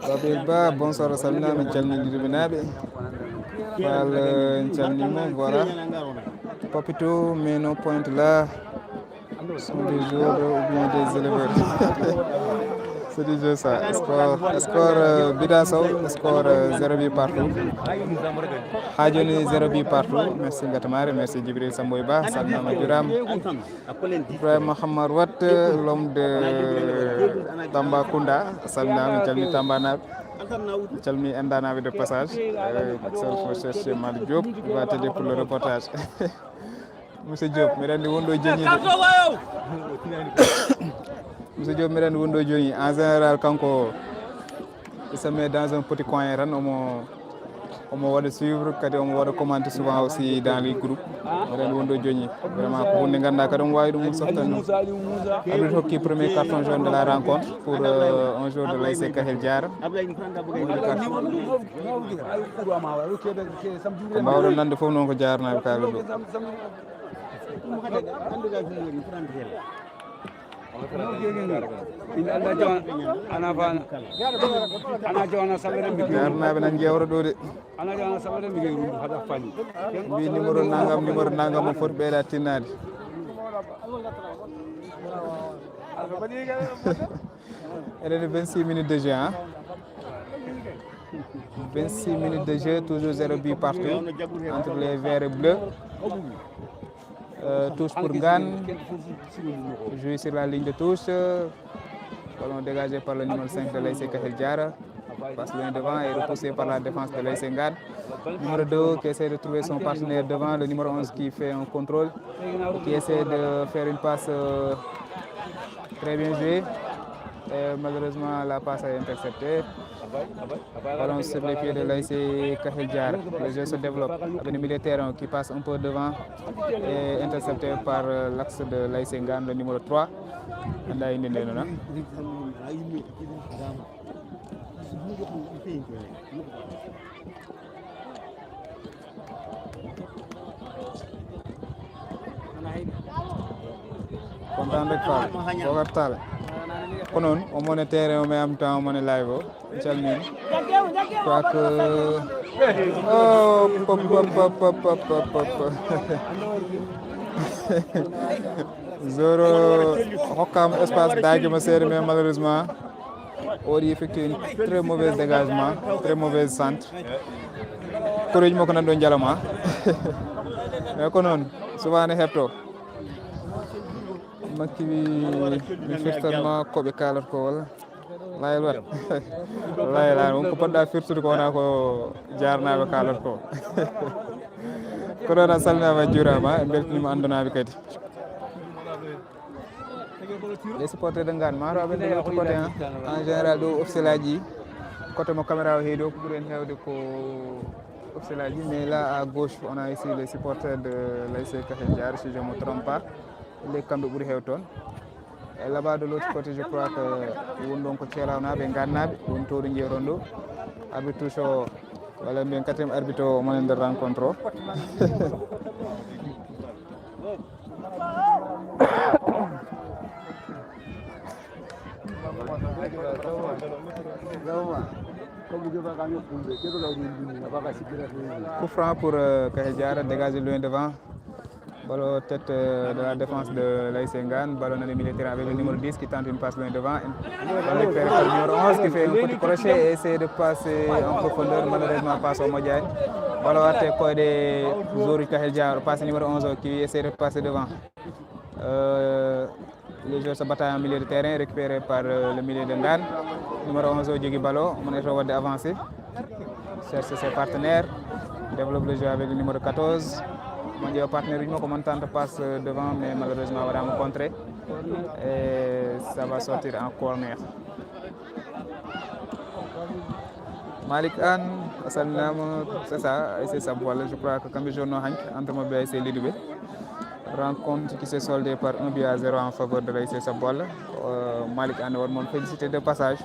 Babil Ba, bonsoir Salina, min calmini Binabe. Fal calmimo, voilà. Papito, mais nos points là sont des joueurs ou bien des éleveurs. C'est du jeu ça. Score Bidaso, score 0 but partout. Hadjoni 0 but partout. Merci Gatamare, merci Djibril Samboyba, Salma Maduram. Ibrahim Mohamed Watt, l'homme de Tambacounda, Salma Michalmi Tambanab. Michalmi Endanavi de passage. Axel faut chercher Malik Diop, il va t'aider pour le reportage. Monsieur Diop, mesdames, Monsieur Diop, mesdames, en général, quand il se met dans un petit coin, on va suivre, on va commenter souvent aussi dans les groupes. Vraiment, pour nous, on qui premier carton jaune de la rencontre pour un jour de l'ASC Kahel Diar. Elle est de 26 minutes de jeu. 26 minutes de jeu, toujours 0 but partout entre les verts et bleus. Touche pour Gan, joué sur la ligne de touche, ballon dégagé par le numéro 5 de l'ASC Kahel Diara, passe loin devant et repoussé par la défense de l'ASC Gan. Numéro 2 qui essaie de trouver son partenaire devant, le numéro 11 qui fait un contrôle, qui essaie de faire une passe très bien jouée. Et malheureusement la passe est interceptée. Ballon sur les pieds de l'ASC Kahel Diara. Le jeu se développe avec le milieu de terrain qui passe un peu devant et intercepté par l'axe de l'ASC Ngane, le numéro 3. Content de Fall. Konon, on monte terrain en même temps, on monte live. Je crois que... Oh, Zoro Hokam espace d'Agima Serre, mais malheureusement, Ori effectue un très mauvais dégagement, très mauvais centre. Courage mo konan don jalama. Mais konon, souvent ne hepto. Makki mi firtanma ko be kalar ko wala layel wat layel on ko podda firtude ko wona ko jarnabe kalar ko ko do salnama jurama beltinima andunabe kadi les supporters de Ngane maro abe de l'autre côté en général do ofselaji côté mo caméra o heedo ko buren hewde ko ofselaji mais là à gauche on a ici les supporters de l'ASC Kahel Diar si je ne me trompe pas. Les camps de Bourg-Hewton. Et là-bas de l'autre côté, je crois que Wondon Kotielana, Benganab, Wonto de Rondo, arbitre toujours, voilà, le quatrième arbitre au moment de rencontre. Coup franc pour Kahel Diara, dégagé loin devant. Ballon tête de la défense de l'ASC Ngane, ballon dans les militaires avec le numéro 10 qui tente une passe loin devant. Récupéré par le numéro 11 qui fait un petit crochet et essaie de passer en profondeur, malheureusement passe au Modiane. Ballon à tête de Zori Kahel Diara, passe numéro 11 qui essaie de passer devant. Les joueurs se battent en milieu de terrain, récupéré par le milieu de Ngane. Numéro 11 Djigi Ballon, on est avancé. Cherche ses partenaires, développe le jeu avec le numéro 14. Mon partenaire commentant passe devant, mais malheureusement on va me contrer et ça va sortir en corner. Malik Anne, c'est ça, c'est ça. Voilà, je crois que quand je joue entre Mobile et Lidoué, rencontre qui s'est soldée par 1 but à 0 en faveur de l'ASC Sabol. Malik Anne, on félicité de passage.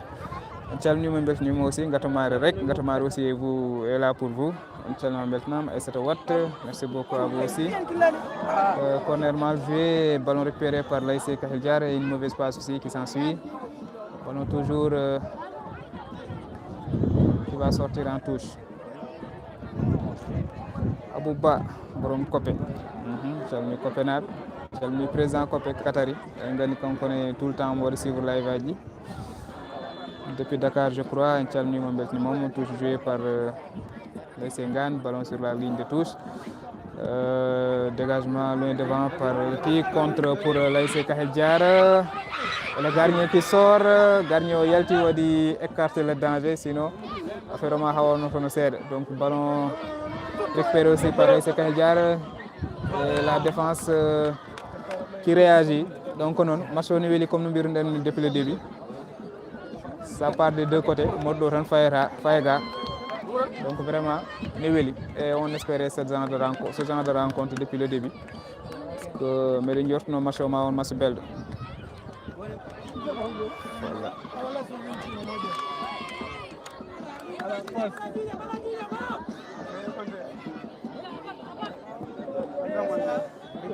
calminima beltanima aussi gatomare rek gatomare aussi vous est là pour vous on calminama beltanama Aïssata Watt merci beaucoup à vous aussi corner mal joué ballon récupéré par l'ASC Kakhel Diar et une mauvaise passe aussi qui s'ensuit ballon toujours qui va sortir en touche Abouba borom Kopé calmi Kopé naɓe calmi président Kopé Katari en gandi kankone tout le temps mo waɗa suivre live aji depuis Dakar je crois en calminima beltanimamo touche joué par l'ASC Ngane ballon sur la ligne de touche dégagement loin devant par qui contre pour l'ASC Kakhel Diar et le gardien qui sort gardien o yalti waɗi écarté le danger sinon affaire ma hawano kono seeɗa donc ballon récupéré aussi par l'ASC Kakhel Diar et la défense qui réagit donc non match o ne weeli comme no mbiruɗen depuis le début ça part des deux côtés moɗo tan fayga donc vraiment ne weeli et on espérait ce genre de rencontre depuis le début que meɗen jortuno match o ma won match belɗo voilà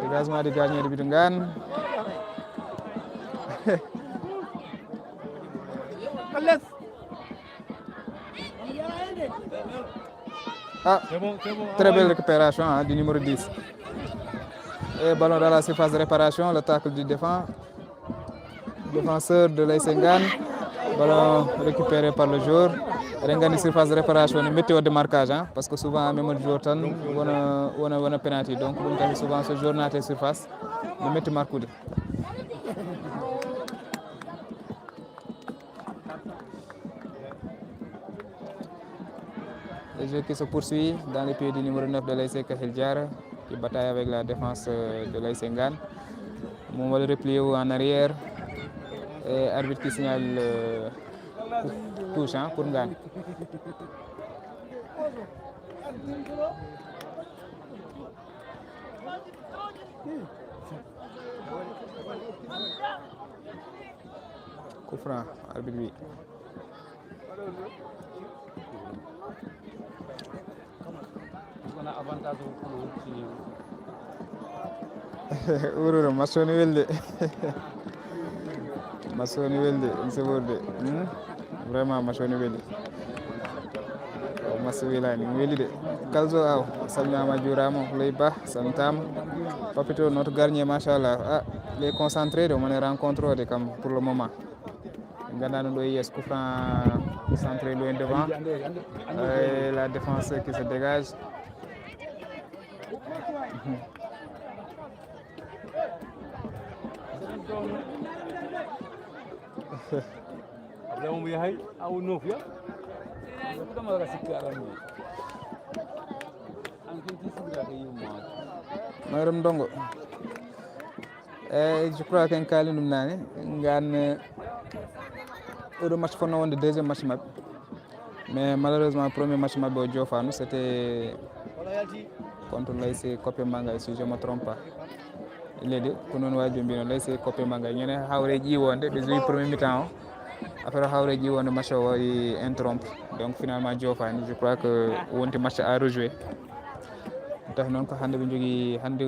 dégagement de gardien de but Ngane très belle récupération du numéro 10 et ballon dans la surface de réparation le tacle du défenseur de l'ASC Ngane ballon récupéré par le joueur rengani surface de réparation météo de marquage parce que souvent même le joueur tan wona penalty donc ɗum tawi souvent ce joueur naate surface no metti marquude le jeu qui se poursuit dans les pieds du numéro 9 de l'ASC Kakhel Diar qui bataille avec la défense de l'ASC Ngane on va le replier en arrière et arbitre qui signale touche pour Ngane. Coup franc, arbitre bi. Ururo masoni welde. Masoni welde, c'est worde. Vraiment masoni welde. Masu welani weli de. Kalzo aw salminama jurama Lay Ba santam. Papito notre gardien machallah. Ah, les concentrés de mon rencontre de comme pour le moment. Gandano do yes coup franc centré loin devant. Et la défense qui se dégage. Mayram Dongo je crois qu'en kali ɗum nane Ngane oɗo match fonno wonde deuxième match mabɓe mais malheureusement premier match mabɓe o jofanu c'était contre l'ASC Kopé Mangay si je me trompe pas leydi ko noon waji mbino l'ASC Kopé Mangay ñande hawre ƴiwonde ɓe joui premier mi-temps o affaire hawre ƴiwonde match o waɗi interrompre donc finalement jofani je crois que wonti match à rejouer tawi noon ko hande ɓe jogui hande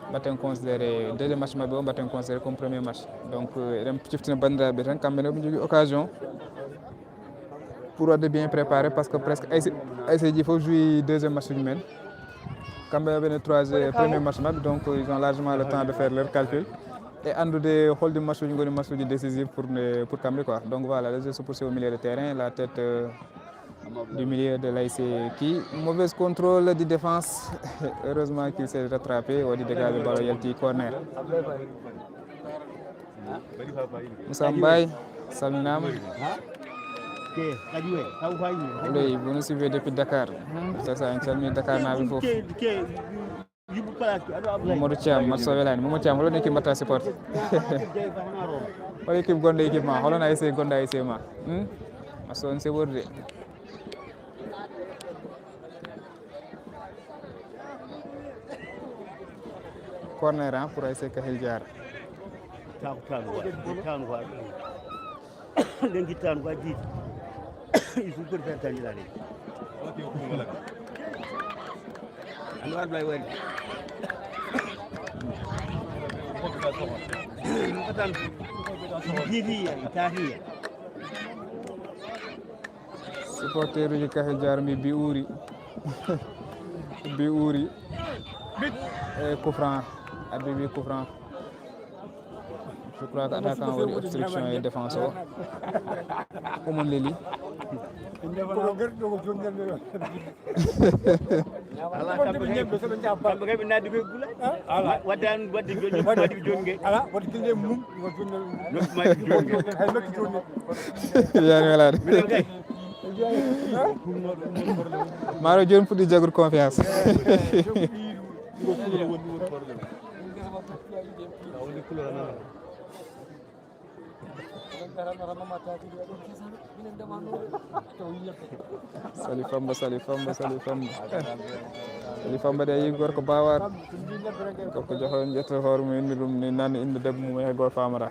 mbatten considéré deuxième match mabɓe o mbatten considéré comme premier match donc eɗen ciftina bandiraɓe tan kamɓene ɓe jogui occasion pour wadde bien préparé par ce que presque ASC ji fof joui deuxième match uji men kamɓe ɓene premier match mabɓe donc ils ont largement le temps de faire leur calcul et andude holde match uji goni match uji décisif pour kamɓe quoi donc voilà le jeu se poursuit au milieu de terrain la tête du milieu de l'ASC qui mauvaise contrôle de défense heureusement qu'il s'est rattrapé waɗi dégagé ballon yalti corner Moussa Mbaye salminama oui vous nous suivez depuis Dakar c'est ça en calmini Dakar naɓe foof Mamadou Thiam match o welani Mamadou Thiam holon équipe mbatta support hol équipe gonɗo équipe ma holon ASC gonɗo ASC ma match o on seɓorde corner pour ASC Kakhel Diar len gitan ko jiit isu ko fer tan dilale anwar blay wali mukatan jiidiya tahiya supporter yi Kaxe Jarmi bi uuri bi uuri coup franc arbitre bi coup franc je crois que attaquant woni obstruction et défense o omon leli ala kambe kay nadi be gula ala wadan waddi jonni waddi jonge ala waddi kinde mum ko jonne non ma jonge hay makki jonne yani wala maro joni fuɗɗi jagude confiance sali famba sali famba de yi gorko bawar ko joxon jetto hoore mum indi ɗum ni nan inde debbo mum e gor famara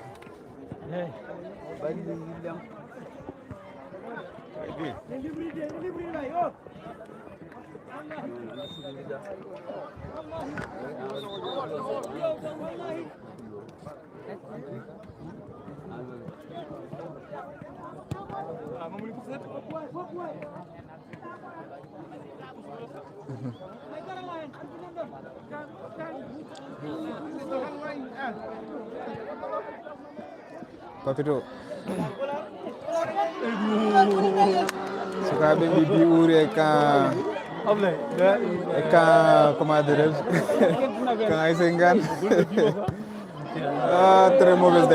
Papito sukaɓe ɓe bi uuri e kan comment dirais-je quand Aïssa Ngane très mauvais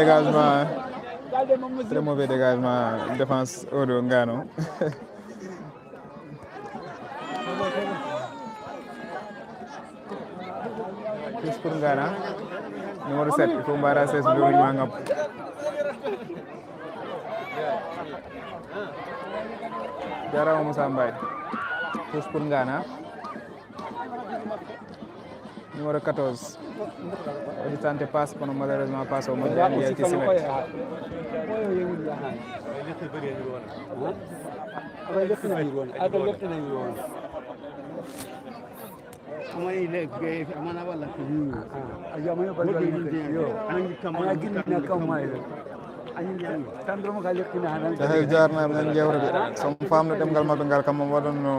dégagement défense oɗo Ngano plus pour Ngana numéro 7 il faut mbara ses ma ngam jarama Moussa Mbaye tous pour Ngana numéro 14 odi tante passe kono malheureusement passe o moƴƴani yalti simet amani le amana wala ajamanya balbal yo angi kamana ginna kamay tandromo ka lekkina hanan tahay jarnam nan jewrede som famno demgal mabbe ngal kam mo wadonno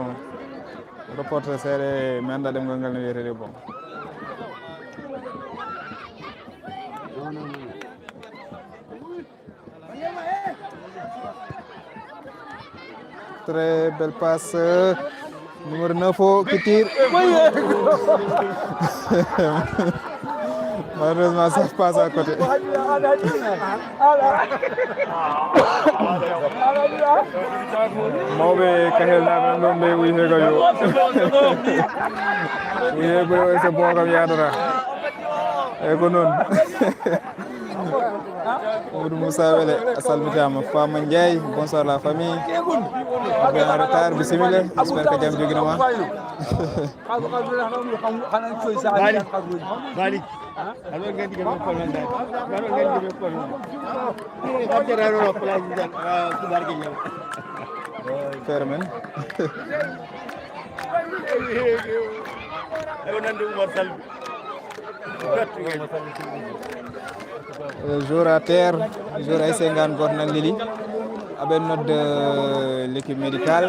reporter seede mi anda demgal ngal no wiyetede bon très belle passe numéro 9 qui tire malheureusement ça passe à côté mawɓe Kaxel naɓe ɗon ɓe wi hega yo wi hego yo so bon kam yadata eyyi ko noon Mamadou Moussa Wele a salmitama Fama Ndiaye bonsoir la famille ɓe en retard bisimilla j'espère que jaam joguinoma balik alors ngeen di gëm ko lan dal alors ngeen di gëm ko lan ko jararo ro place da ku barke ñew fermen ay nande Oumar Sall jour à terre jour Aïssa Ngane goto nan leli aɓen nodde l'équipe médicale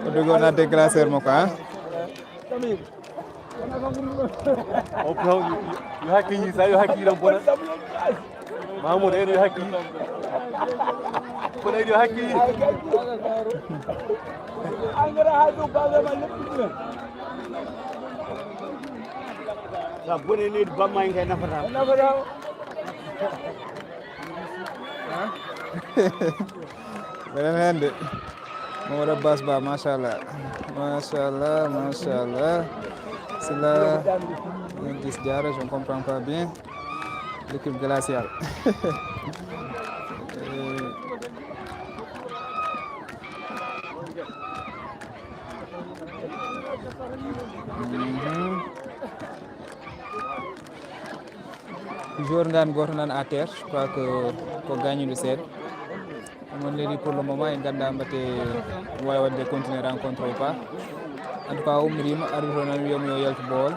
o dogo nadde classeur makko ha o ko yo hakkili sa yo hakkilam bona Mamoudou en yo hakkili kono en yo hakkili angara ha do bagama leppina sa bone ni bamma ngay nafata benen hende Mamadou Abbas Ba machallah c'est là un 10 diarra je ne comprends pas bien l'équipe glaciale joueur Ngane goto nan à terre je crois que ko gagne du set mon leydi pour le moment en ganda mbate wawi wadde continuer rencontre ou pas en tout cas ummirima arbitre o nan wiyami yo yaltu Bawol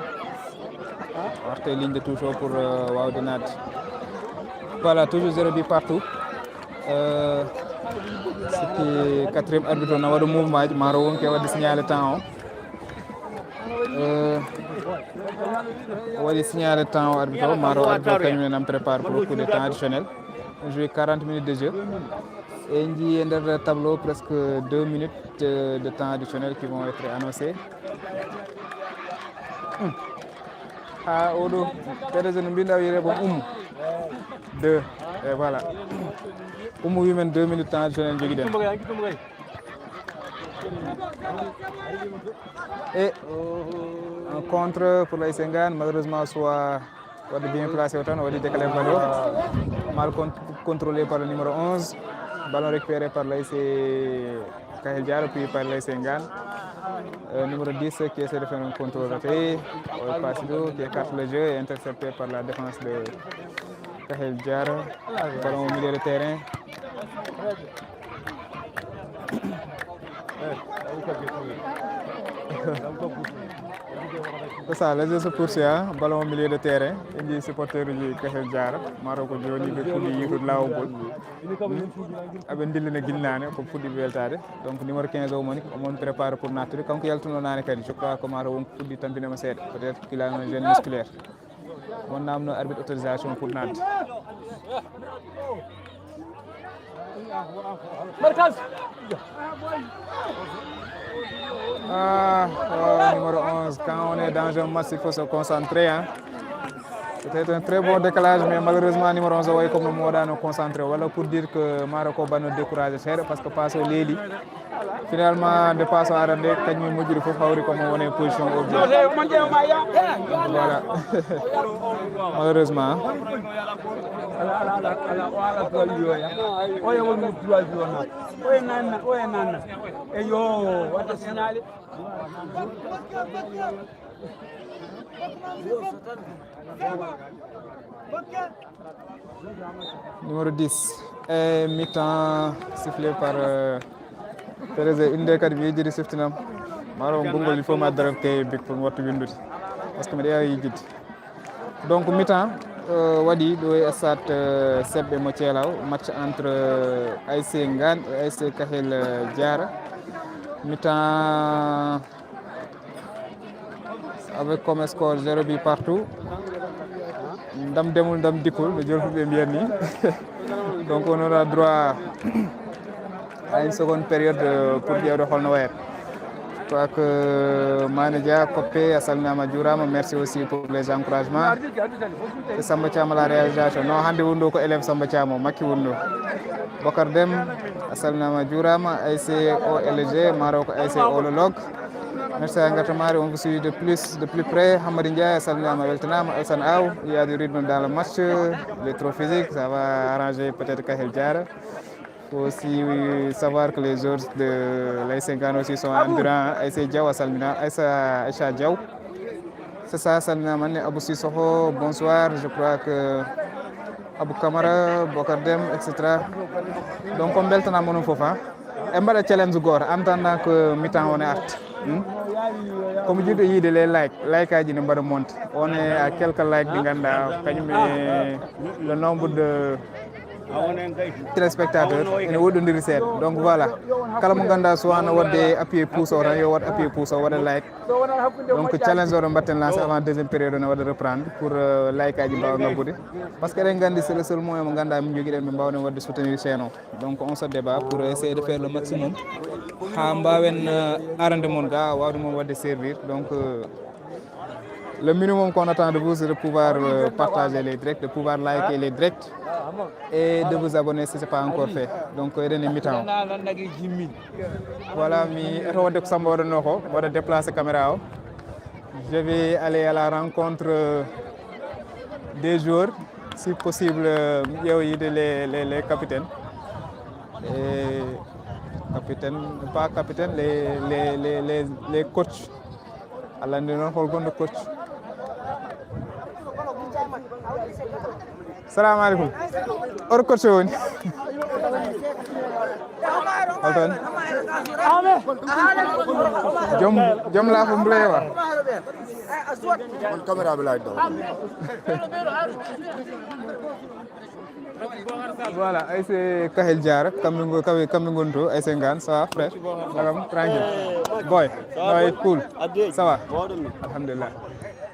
warte ligne de touche o pour wawde nadde voilà toujours 0 but partout sikki quatrième arbitre o na waɗa mouvement ji maro wonke wadde signalé temps o waɗi signalé temps o arbitre o maro arbitre o kañum en prépare pour le coup de temps additionnel joué 40 minutes de jeu et jii e nder tableau presque 2 minutes de temps additionnel qui vont être annoncés ha oɗo PDG no mbinɗa wiyete bon 2 et voilà wimen 2 minutes temps additionnel jogui ɗen et un contre pour l'AS Ngane malheureusement soit wadde bien placé o tan o waɗi décalé ballon mal contrôlé par le numéro 11 ballon récupéré par l'AS Kahel Diaro puis par l'AS Ngane numéro 10 qui essaie de faire un contrôle raté Passido qui écarte le jeu et intercepté par la défense de Kahel Diaro ballon au milieu de terrain c'est ça le jeu se poursuit ballon au milieu de terrain inji supporteur uji Kahel Diaro maro ko joni ɓe puɗɗi yitude lawol aɓe dillina guilnane ko fuɗɗi weltade donc numéro 15 o omon prépare pour nattude kanko yaltuno nane kadi je crois que mata wonko fuɗɗi tampinema seeɗa peut être qu'il a un gêne musculaire won namno arbitre autorisation pour nadde numéro 11 quand on est dans un match il faut se concentrer c'était un très bon décalage mais malheureusement numéro 11 o way comme no moɗano concentré walla pour dire que maro ko banno découragé seeɗa par ce que passe o leeli finalement nde passe o arande kañum e moƴƴude fof hawri comme wone position o voilà malheureusement numéro 10 et mi-temps sifflé par Thérèse inde kadi mi yejjidi siftinam maro gongol il faut ma darab kay big pour wattu windude parce que mi ɗeewa yejjidde donc mi-temps waɗi ɗo e stade Sebbe mo Thielaw match entre ASC Ngane et ASC Kahel Diaro mi-temps avec comme score 0 but partout ndam demul ndam dikkul no jolfuɓe mbiyat ni donc on aura droit à une seconde période pour ƴewde holno wayata je crois que Mané Dia Koppe a salminama juurama merci aussi pour les encouragements e Samba Thiam la réalisation non hande wonɗo ko élève Samba Thiam o makki wonɗo Bocar Deme a salminama juurama ASC OLG maro ko ASC Ololog merci à Ngatamari on vous suit de plus près Hamadi Ndiaye a salminama weltanama Alsane Aw il y a du rythme dans le match il est trop physique ça va arranger peut-être Kahel Diaro. Il faut aussi savoir que les joueurs de l'AS Ngane aussi sont endurants. Aïssa Diaw, Aïcha Diaw. C'est ça, Salmina Mané, Abou Sissoko, bonsoir. Je crois que Abou Kamara, Bocar Deme, etc. Donc, on beltana mon fofa. Et on va challenge gor en attendant que mi-temps on est acte. Comme je dis, les likes à Djine monte. On est à quelques likes de Ganda. Le nombre de téléspectateurs ene woɗɗodiri seeɗa donc voilà kala mo ganduɗa so wana wadde appuyé pouce o tan yo waɗ appuyé pouce o waɗa like donc challenge oɗo mbatten lancé avant deuxième période ne waɗa reprendre pour like aji mbawa ngabbude par ce que eɗen gandi c'est le seul moyen mo ganduɗa min jogui ɗen ɓe mbawden wadde soutenir chaîne o donc on se débat pour essayer de faire le maximum ha mbawen arande mon ga wawde mon wadde servir donc le minimum qu'on attend de vous c'est de pouvoir partager les directs, de pouvoir liker les directs et de vous abonner si ce n'est pas encore fait. Donc, il mi-temps. Voilà, je vais déplacer la caméra. Je vais aller à la rencontre des joueurs, si possible, les capitaines. Et pas capitaines, les coachs. Allah ndino holgonde coach. Salam alaikum. Or coach woni. holton jom la fo mblewa caméra bi laay daw voilà ASC Kahel Diar kamɓe goni to ASC Ngane ça va frère nagam tranquille boy no cool ça va alhamdulillah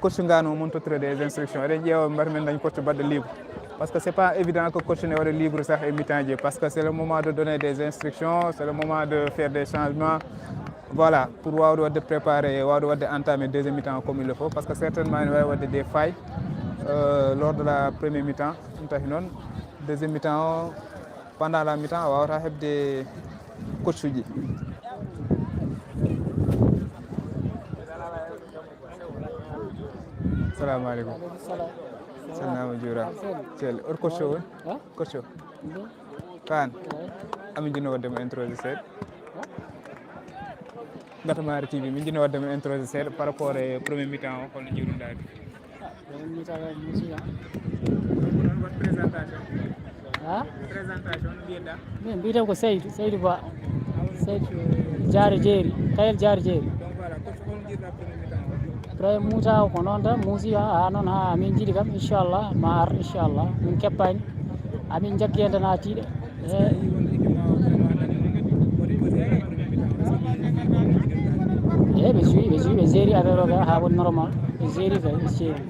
coach Ngane o mon tottire des instructions eɗen ƴeewa mbaɗa men dañ coach baɗɗo libre parce que c'est pas évident que coach ne waɗa libre sah e mi-temps je parce que c'est le moment de donner des instructions c'est le moment de faire des changements voilà pour wawde wadde préparer wawde wadde entamer deuxième mi-temps comme il le faut parce que certainement ne wawi wadde des failles lors de la première mi-temps ɗum tahi noon deuxième mi-temps pendant la mi-temps a wawata hebde coach uji assalamu aleykum salnama juurama celle oto coach o woni coach o kan amin jinno waddemo introsé seeɗa Gatamari TV min jinno waddemo introsé seeɗa par rapport e premier mi-temps o holno jiiruɗaki présentation mbiyeɗa min mbiyeten ko Seydou Ba Seydou Diar Jeeri Kahel Diar Jeeri donc voilà coach holno jiiruɗa premier mi-temps après muuta ko noon tan muusi ha noon ha amin jiiɗi kam inchallah ma ar inchallah min keppani amin jaggi hen tan ha tiiɗe ɓe jouyi ɓe géri affaire o ka ha woni normal ɓe géri kay ɓe géri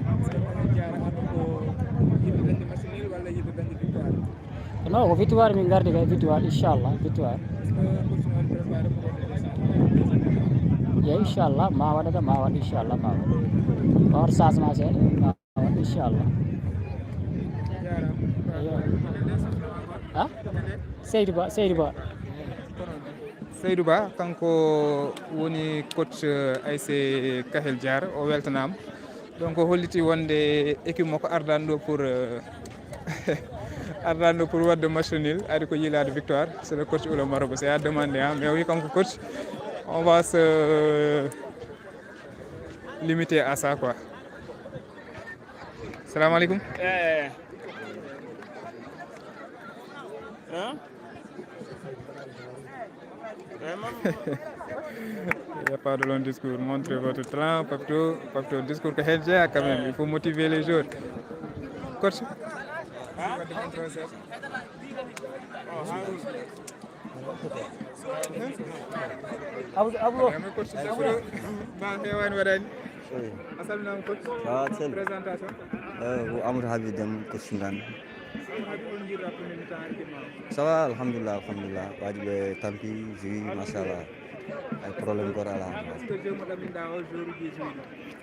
non ko victoire min gardi kay victoire inchallah victoire yeyi inchallah ma waɗata ma waɗa inchallah ma waɗa or changement seeɗa ma waɗa inchallah a Seydou Ba Seydou Ba kanko woni coach ASC Kahel Diar o weltanama donc o holliti wonde équipe makko ardani ɗo pour ardani ɗo pour wadde match nul ari ko yilade victoire c'est le coach Oula Marobo c'est à demander mais o wi kanko coach on va se limiter à ça quoi salamu aleykum Il n'y a pas de long discours. Montrez votre talent, Papito. Discours que Hedja quand même. Il faut motiver les joueurs. Coach. Présentation. Amadou Habib Dem coach Ngane. Ça va, alhamdulillah. Wajibe tampi, jouy, machallah. Ay problème ko ala.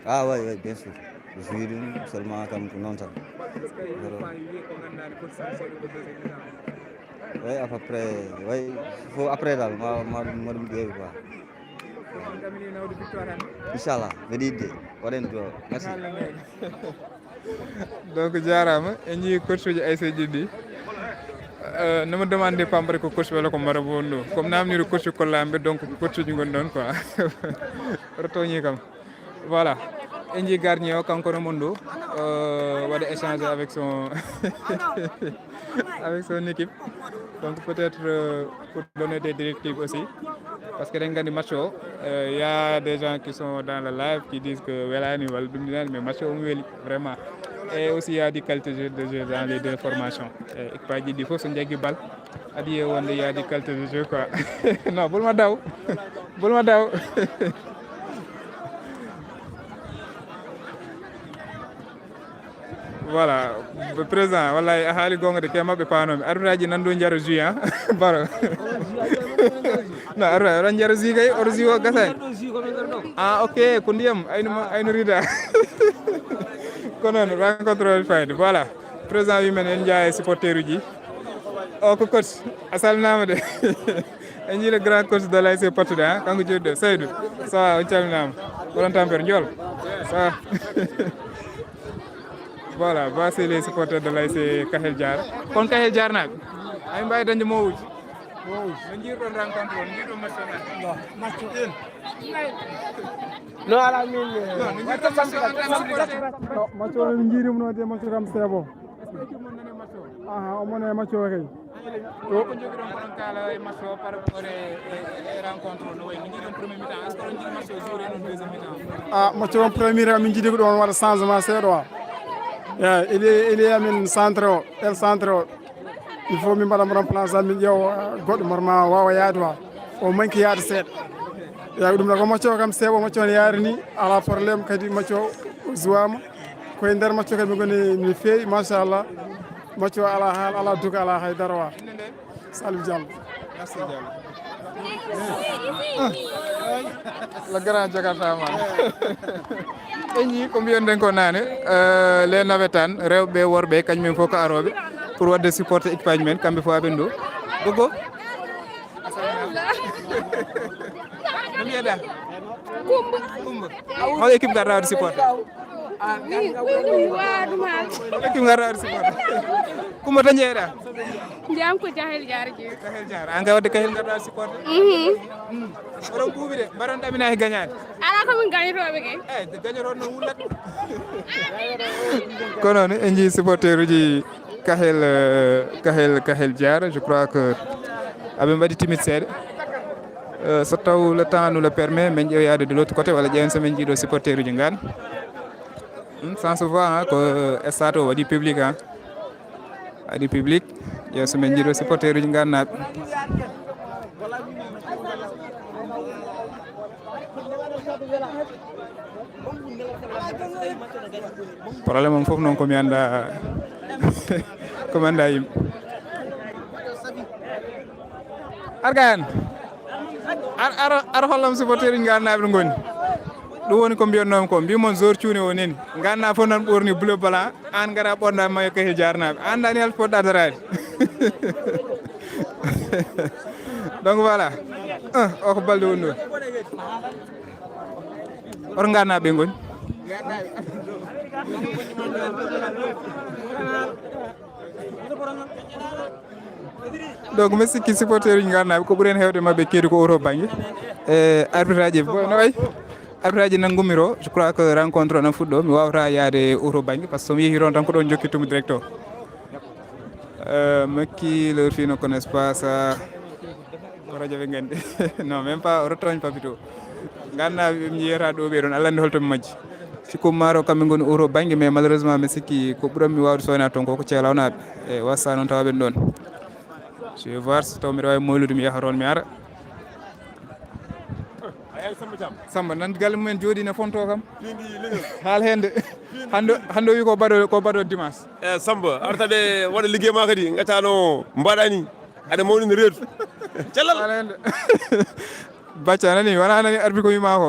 Ah ouais, bien sûr. Jouy seulement comme non ça. Oui, à peu près. Oui, il faut après là, ma dum quoi. Inch'Allah, vedide. Waden do. Merci. Donc jarama en ñi coach uji ASC Djiddi nama demandé pambare ko coach wala ko Marobo wonno comme namniru coach kollambe donc coach uji gon don quoi retoñi kam voilà en ji gardien o kanko no mondo wada échanger avec son avec son équipe donc peut-être pour donner des directives aussi parce que dans le match il y a des gens qui sont dans le live qui disent que welani wala dum mais match o weli vraiment et aussi il y a des qualités de jeu dans les deux formations et pas dit il faut se jaggi bal adi wonde il y a des qualités de jeu quoi non bul ma daw voilà président wallahi a haali gonga de ke mabbe panomi arbitraji nando jaro jui hein baro non arbitre jaro jui kay or jui o gasani ah ok ko ndiyam ayno rida ko non rencontre fayde voilà président wi men en jaay supporter uji o ko coach asalnama de en ji le grand coach de l'ASC Patude hein kanko joddo Seydou ça va on calminama on tampere ndiol ça voilà voici les supporters de l'ASC Kahel Diar kon Kahel Diar naɓe ay mbawi dañde mowuji no jiiruɗon rencontre o no jiiruɗon match non ala min match o min jiirimo noon de match kam seebo aha o mone match o kay ko jogiɗon konon kala e match o par rapport e rencontre o no wayi min jiiɗon premier mi-temps est ce que oɗon jiiɗi match o joué non deuxième mi-temps match o premier min jiiɗi ko ɗon waɗa changement seeɗa o il y amin centre o el centre o il faut min mbaɗamo remplaçant min ƴeewa goɗɗo normal wawa yaade o manque yaade seeɗa eyi ɗum ɗo ko match o kam seeɓo match o ne yaari ni ala probléme kadi match o jouama koye nder match o kadi min goni mi feewi machallah match o ala haal ala duga ala haydara wa Salif Diallo merci Diallo le grand Jakarta man eñi ko mbiyon ko nane les navétanes rewɓe worɓe kañumen fof ko aroɓe pour wadde supporter équipage men kamɓe fof aɓen ɗo gogo no mbiyeɗa Coumba hol équipe garɗa wadde supporter équipe garɗa wadde supporter Coumba to jeeɗa jam ko Jahel Diar ji Jahel Diar an ga wadde kahel garɗa wadde supporter oɗon ɓuuɓi de mbaɗon ɗamina e gagnade ala ko min gagnitoɓe ke gagnoroɗo no wullat ko noon en jii supporter uji kahel Diar je crois que aɓe mbaɗi timide seeɗa so taw le temps nous le permet min ƴeewyade de l' autre côté walla ƴeewen somin jiiɗo supporter uji ngan ça se voit ko stade o waɗi public waɗi public ƴeew somin jiiɗo supporter uji gannaɓe probléme am fof noon komi anda komi anda yimɓe argan ar hollam supporter uji gannaɓe ɗo goni ɗum woni ko mbiyatnomi ko mbimon jour cuune o neni ganna fof nan ɓorni bleu blanc an gara ɓorna mayo kahel jarnaɓe an dani hel poɗɗa darade donc voilà o ko balde woni ɗon oto gannaɓe goni donc mi sikki supporter uji gannaɓe ko ɓuuri hen hewde mabɓe keedi ko oto banggue e arbitre aji no wayi arbitre aji nanggumiro je crois que rencontre o nan fuɗɗo mi wawata yaade oto banggue par ce que somi yeehi toon tan ko ɗon jokkittumo direct o makki leur fille ne connaisse pas ça ko radio ɓe gandi non même pas o retoñ papito gannaɓe mi yiyata ɗo ɓe ɗon allah andi holtomi majji sikkum maro kamɓe goni oto banggue mais malheureusement mi sikki ko ɓuranmi wawde soynade toon koko ceelawnaɓe e wassa noon tawaɓen ɗon je vais voir so taw mbiɗa wawi moylude mi yaha toon mi ara Samba nan galle mumen jooɗi fonto kam haal hende hande wi ko baɗo dimanche e Samba artaɓe waɗa ligguey ma kadi gaccano mbaɗani aɗa mawnini reedu cellal haal hende bacca nani wona nani arbi ko wima ko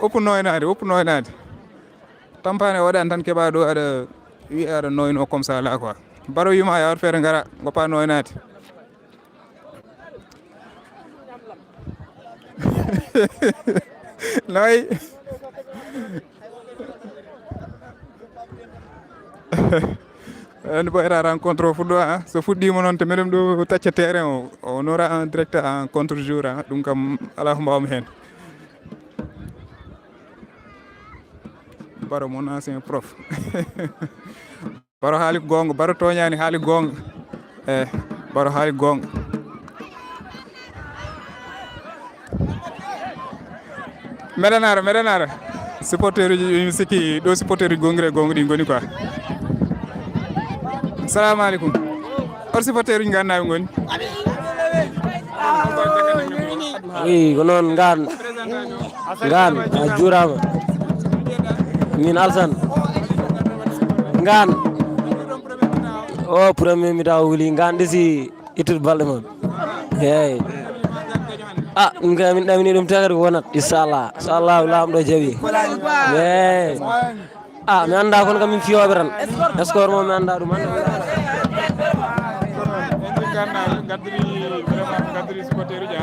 oppu noynade tampane waɗani tan keeɓa ɗo aɗa wi aɗa noyno comme ça la quoi baro wima yawat feere gara goppa noynade noy andi ɓoyata rencontre o fuɗɗo so fuɗɗima noon te meɗem ɗo tacca terrain o on aura en direct en contre jour ɗum kam ala ko mbawmi hen baro mon ancien prof baro haali gonga baro toñani haali gonga baro haali gonga meɗanara supporter uji mi sikki ɗo supporter uji gonguire gonga ɗi goni quoi assalamu aleykum oto supporter uji gannaɓe goni oui ko noon ngan a juurama min Alsane ngan o premier mi-temps wuuli ngan ɗesi ittude balɗe moon eyyi ɗum kay min ɗamini ɗum tagati ko wonat inchallah so Allah lamɗo jaaɓi eyyi mi anda kono kam min fiyoɓe tan score mo mi anda ɗum gaddiri supporter uji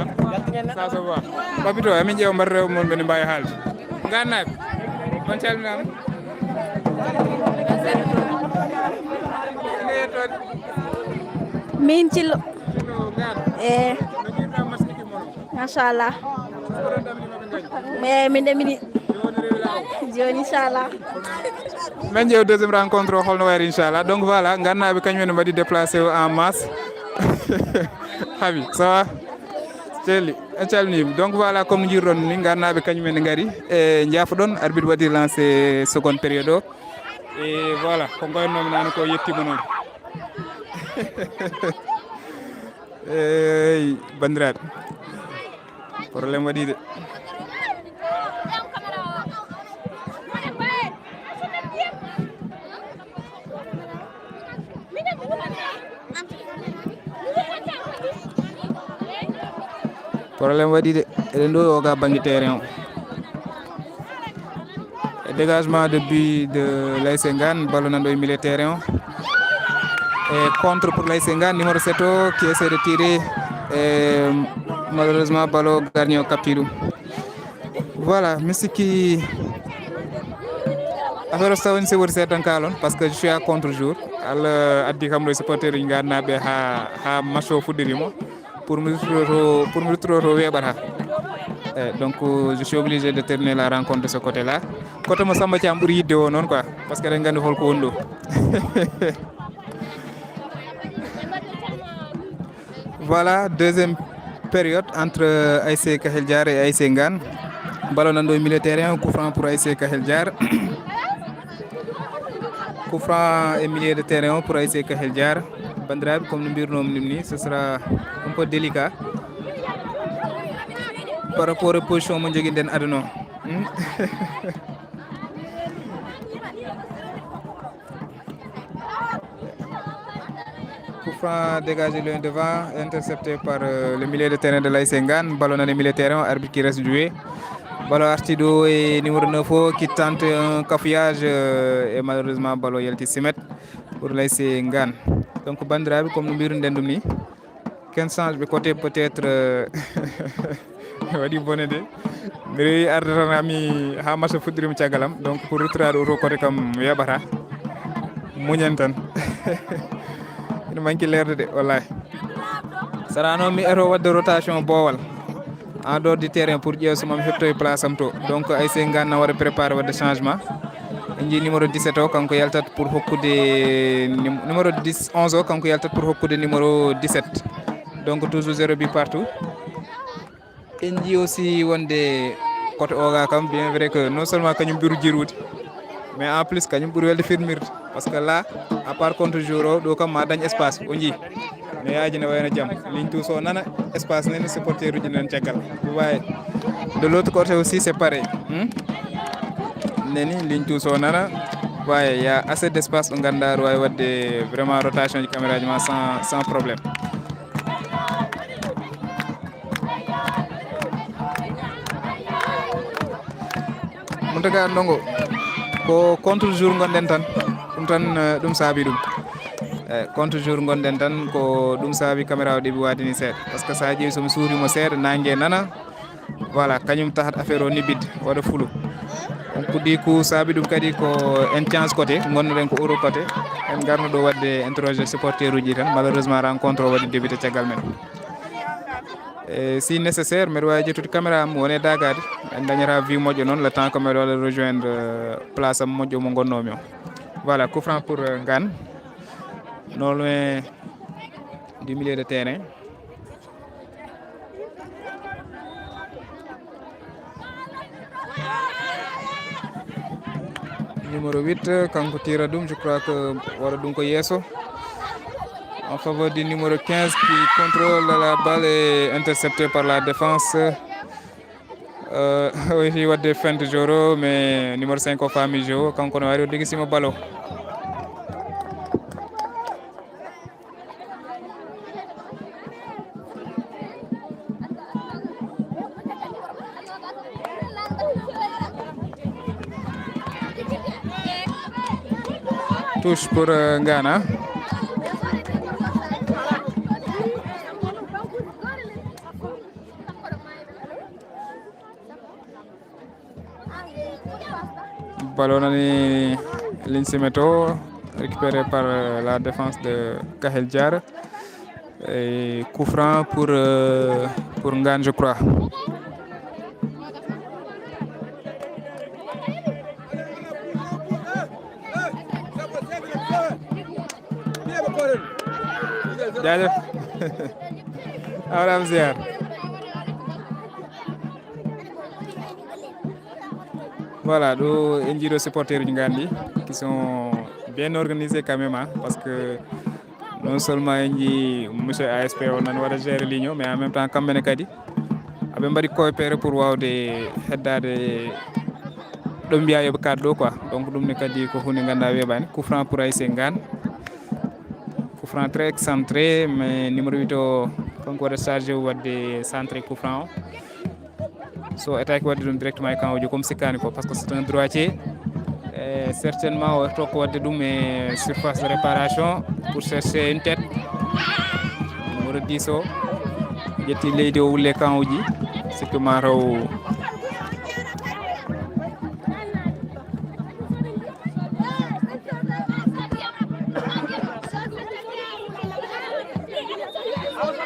ça se voit papito amin ƴeewa mbaɗa rew moon ɓene mbawi haalde gannaɓe on calminama min Cillo machallah mais min ɗamini joni inchallah min ƴeew deuxiéme rencontre o holno wayri inchallah donc voilà gannaɓe kañumen mbaɗi déplacé en masse Habi ça va Celli en calminima donc voilà comme jiiron ni garnaɓe kañumen gaari e jaafoɗon arbitre waɗi lancé seconde période o et voilà ko goynnomi nane ko yettima noon eyi bandiraɓe probléme waɗi de probléme waɗi de eɗen ɗo oga banggue terrain o dégagement de but de l'ASC Ngane ballon nanɗo e milieu terrain o et contre pour l'ASC Ngane numéro 7 o qui essaie de tirer et malheureusement ballon gardien o capti ɗum voilà mi sikki affaire o so tawani sewori seeɗa tan kalon par ce que je suis à contre jour Allah addi kam ɗo e supporter uji Nganaɓe ha match o fuɗɗirimo pour mi wittoto weeɓata donc je suis obligé de terminer la rencontre de ce côté là côté mo Samba Thiam ɓuuri yidde o noon quoi par ce que eɗen gandi holko woni ɗo voilà deuxième période entre ASC Kahel Diar et ASC Ngane ballon nanɗo e milieu terrain coup franc pour ASC Kahel Diar coup franc et milieu de terrain pour ASC Kahel Diar bandiraɓe comme no mbirnomi ɗum ni ce sera un peu délicat par rapport e position mo joguiɗen aduna o coup franc dégagé loin devant intercepté par le milieu de terrain de l'ASC Ngane ballon nan e milieu de terrain arbitre qui reste joué ballon arti ɗo e numéro 9 o qui tente un cafouillage et malheureusement ballon yalti 6 mètres pour l'ASC Ngane donc bandiraɓe comme no mbiruɗen ɗum ni ken change ɓe côté peut être waɗi bone de mi rewi arde tan ami ha match fuɗɗirimi caggalam donc pour retirade auto côté kam weeɓata muñen tan ene manqui lerde de wallahi sara noon mi eto wadde rotation boowal en dehors du terrain pour ƴeew so mami heptoye place am to donc ASC Ngane na waɗa préparé wadde changement en jii numéro 17 o kanko yaltat pour hokkude numéro 11 o kanko yaltat pour hokkude numéro 17 donc toujours 0 but partout en jii aussi wonde côté oga kam bien vrai que non seulement kañum ɓuuri jirude mais en plus kañum ɓuuri welde firmirde par ce que là à part contre jour o ɗo kam ma dañ espace o jii ne yaaji ne wayno jaam ligne tous o nana espace nene supporter uji nan caggal wawi de l' autre côté aussi c'est pareil neni ligne tous o nana wawi y a assez d' espace ɗo ganduɗa wawi wadde vraiment rotation ji caméra ji ma sans probléme montaga ndongo ko contre jour gonɗen tan ɗum tan ɗum saabi ɗum contre jour gonɗen tan ko ɗum saabi caméra o ɗeɓi wadini seeɗa par ce que sa ƴeewi somi suurimo seeɗa nangue nana voilà kañum tahat affaire o nibbidde waɗa fulo on puɗɗi ko saabi ɗum kadi ko en chance côté gonnoɗen ko euro côté en garno ɗo wadde interroger supporter uji tan malheureusement rencontre o waɗi débuté caggal men e si nécessaire mbeɗa wawi ƴettude caméra am wone dagade en dañata vue moƴƴo noon le temps que mbeɗa waɗa rejoindre place am moƴƴo mo gonnomi o voilà coup franc pour Ngane non loin du milieu de terrain numéro 8 kanko tira ɗum je crois que waɗa ɗum ko yesso en faveur du numéro 15 qui contrôle la balle et intercepté par la défense aussi wadde feinte joro mais numéro 5 o faami jo kanko no wari o degisima ballon touche pour Ngane ballon nani ligne Simeto récupéré par la défense de Kahel Diar et coup franc pour Ngane je crois. jaajëf Abraham ziar. Voilà, do enjiro supporters ngandi qui sont bien organisés quand même hein, parce que non seulement enji monsieur ASP on nan wara gérer l'union mais en même temps kamɓene kadi aɓe mbaɗi coopéré pour wawde heddade ɗo mbiya yoɓe kadde ɗo quoi donc ɗum ne kadi ko hunde ganduɗa weeɓani coup franc pour ASC Ngane coup franc très excentré mais numéro 8 o kanko waɗa chargé wadde centré coup franc o so etaki wadde ɗum directement e kanko comme sikkani ko par ce que c'est un droitier et certainement o tokko wadde ɗum e surface de réparation pour chercher une tête numéro 10 o ƴetti leydi o wulle kan uji sikki mataw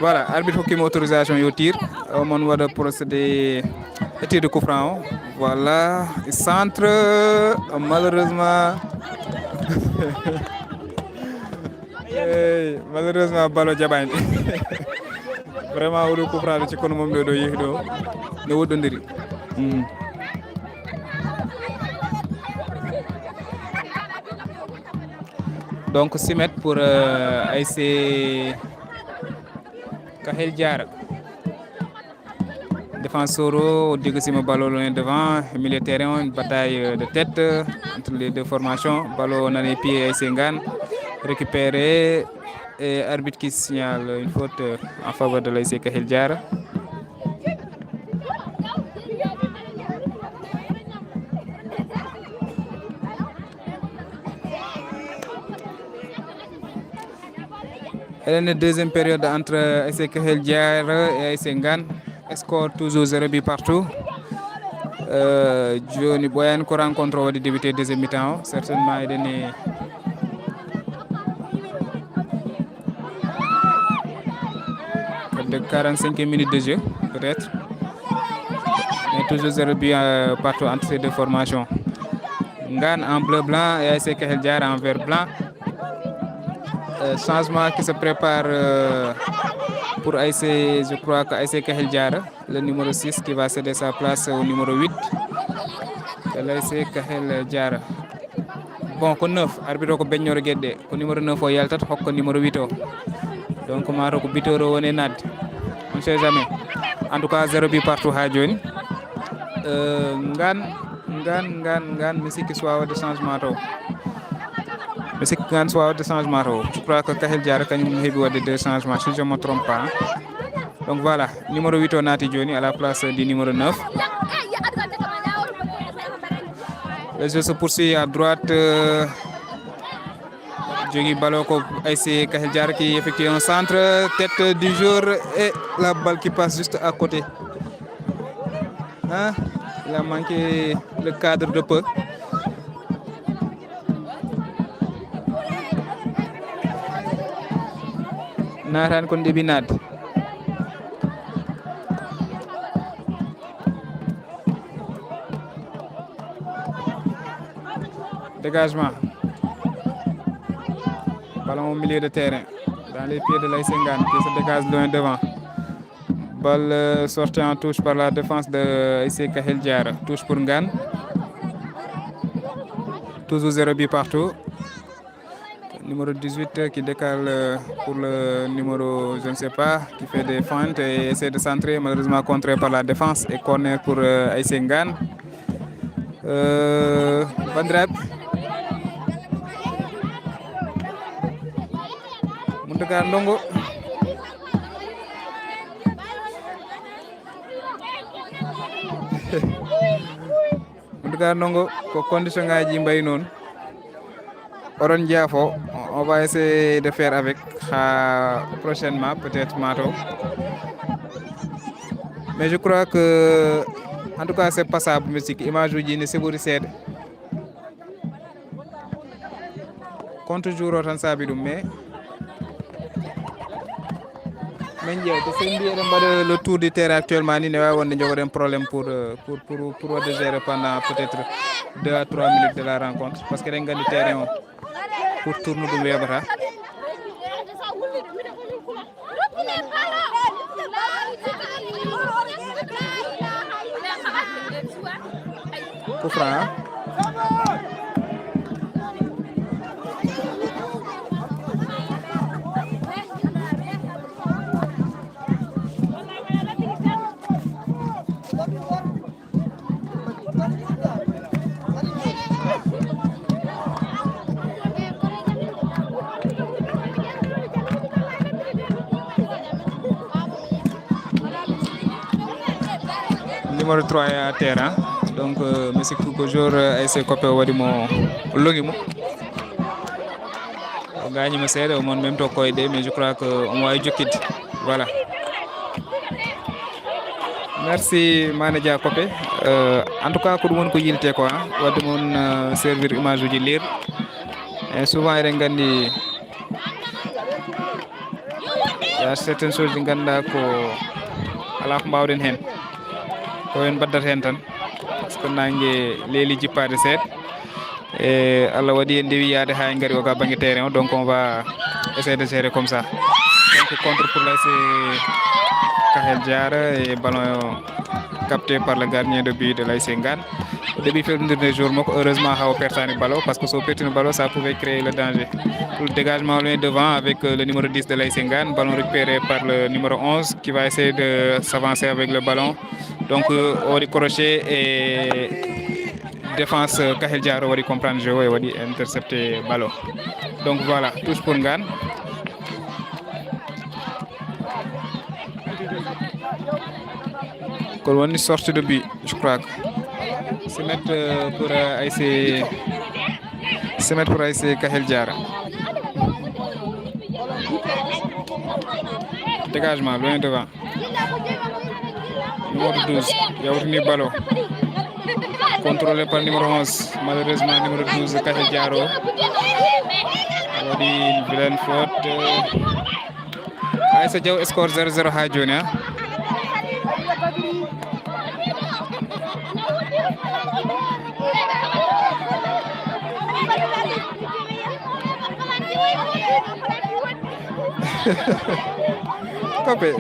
voilà arbitre hokkima autorisation yo tir o mon waɗa procédé étude coup franc o voilà centre malheureusement hey, malheureusement balo jaɓani vraiment oɗo coup franc ɗo cikkono mom ɗo yeehi ɗo no woɗɗodiri donc 6 mètres pour ASC Kahel Diara défenseur o dégasima ballon loin devant milieu terrain une bataille de tête entre les deux formations ballon dans les pieds ASC Ngane récupéré et arbitre qui signale une faute en faveur de l'ASC Kahel Diara. Et la deuxième période entre ASC Kahel Diara et ASC Ngane. Score toujours 0 but partout. Joni Boyan ko rencontre va débuter deuxième mi-temps. Certainement il est de 45 minutes de jeu peut-être. Mais toujours 0 but partout entre ces deux formations. Ngane en bleu-blanc et ASC Kahel Diara en vert-blanc. Changement qui se prépare pour ASC, je crois que ASC Kahel Diara, le numéro 6 qui va céder sa place au numéro 8 de l'ASC Kahel Diara. Bon, ko 9, arbitre ko beññoro guedde, ko numéro 9 o yaltat hokko numéro 8 o. Donc maro ko bitoro woni nad. On sait jamais. En tout cas 0 but partout ha joni. Ngane mi sikki soit de changement to. Mais c'est quand soit de changement. Je crois que Kahel Diara quand il y a deux changements, si je ne me trompe pas. Donc voilà, numéro 8 on a Johnny à la place du numéro 9. Le jeu se poursuit à droite. Djogui Baloko ASC Kahel Diara qui effectue un centre, tête du jour et la balle qui passe juste à côté. Hein? Il a manqué le cadre de peu. Naran kon debi nad dégagement ballon au milieu de terrain dans les pieds de l'ASC Ngane qui se dégage loin devant balle sortie en touche par la défense de ASC Kahel Diara touche pour Ngane toujours 0 but partout. Numéro 18 qui décale pour le numéro, je ne sais pas, qui fait des feintes et essaie de centrer, malheureusement contré par la défense et corner pour ASC Ngane. Bandrab. Mountakar Ndongo. Mountakar Ndongo, ko condition ngaji mbayi non. Oron Diafo, on va essayer de faire avec prochainement, peut-être Mato. Mais je crois que, en tout cas, c'est passable musique. Image où il c'est pour essayer. Compte jour au Tansabidou, mais le tour du terrain actuellement, il y a un problème pour gérer pendant peut-être 2 à 3 minutes de la rencontre. Parce que les gars du terrain pour tourner de Webra. coup franc. Numéro 3 à terre, donc monsieur ko jour ASC Koppe wadi mo logi mo gagne mo seede o mon même to koyde mais je crois que on va jokkid voilà. Merci Mané Dia Koppe en tout cas ko dum won ko yilte quoi wadde mon servir image uji lire et souvent eɗen gandi y a certaines choses ɗi ganda ko ala ko mbawden hen ko en baddat hen tan par ce que nangue leeli jippade seeɗa et Allah waɗi en dewi yaade ha en gari o ka banggue terrain o donc on va essayer de gérer comme ça donc contre pour l'ASC Kahel Diara et ballon capté par le gardien de but de l'ASC Ngane au début de jour heureusement ha o pertani ballon parce que so pertini ballon ça pouvait créer le danger. Le dégagement loin devant avec le numéro 10 de l'ASC Ngane, ballon récupéré par le numéro 11 qui va essayer de s'avancer avec le ballon. Donc au crochet et défense Kahel Diara va comprendre le jeu et va intercepter le ballon. Donc voilà, touche pour Ngane. Une sortie de but, je crois. Se mettre pour ASC Kahel Diara. Dégagement loin devant. Numéro 12, Yaourni Ballon. Contrôlé par le numéro 11. Malheureusement, le numéro 12, Kahel Diara. Une vilaine faute. ASC Diao score 0-0 à Jonia. Koppe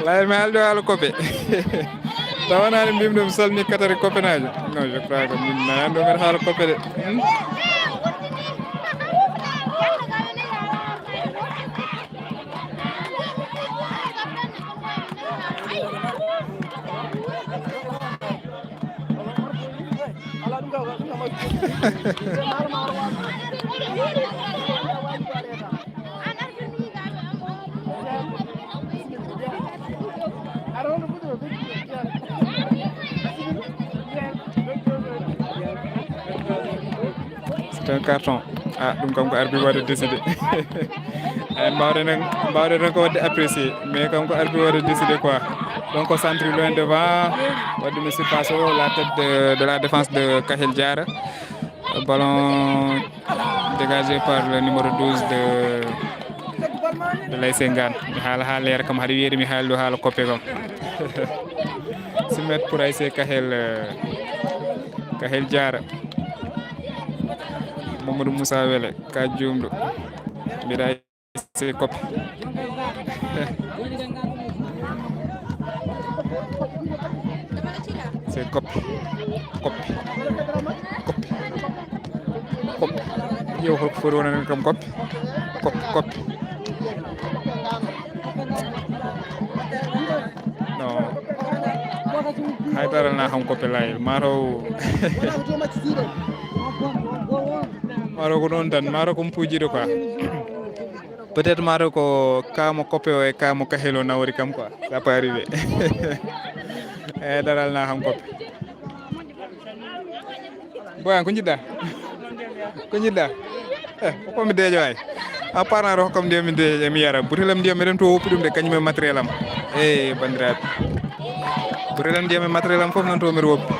layel mi haalde haala Koppe tawanani mbimi ɗum salni katari Koppe najo non je crois que min nanando mbeɗa haala Koppe de c'est un carton ɗum kam ko arbitre waɗa décidé en mbawde ko wadde apprécié mais kam ko arbitre waɗa décidé quoi donc au centre loin devant wadde monsieur Passo la tête de la défense de Kahel Diara. Ballon dégagé par le numéro 12 de l'ASC Ngane. Mi haala leer kam haɗa wiiri mi haali ɗo haala Koppe kam. 6 mètres pour ASC Kahel Diara. Mamadou Moussa Wele ka jumɗo mbiɗa ASC Koppe. C'est Koppe. Yo holko foti wonani kam Koppe. Non haydara na kam Koppe layel mataw mataw ko ɗon tan mataw ko puujiɗo quoi peut être mataw ko kamo Koppe o e kamo Kahel o nawori kam quoi ça peut arriver daral na kam Koppe boyan ko jiɗɗa ko mi deejo ay a parent ro kam ndiyam mi deejo mi yara butelam ndiyam eɗen to woppi ɗum de kañum e matériel am bandiraɓe butelam ndiyam e matériel am fof noon to mbiɗa woppi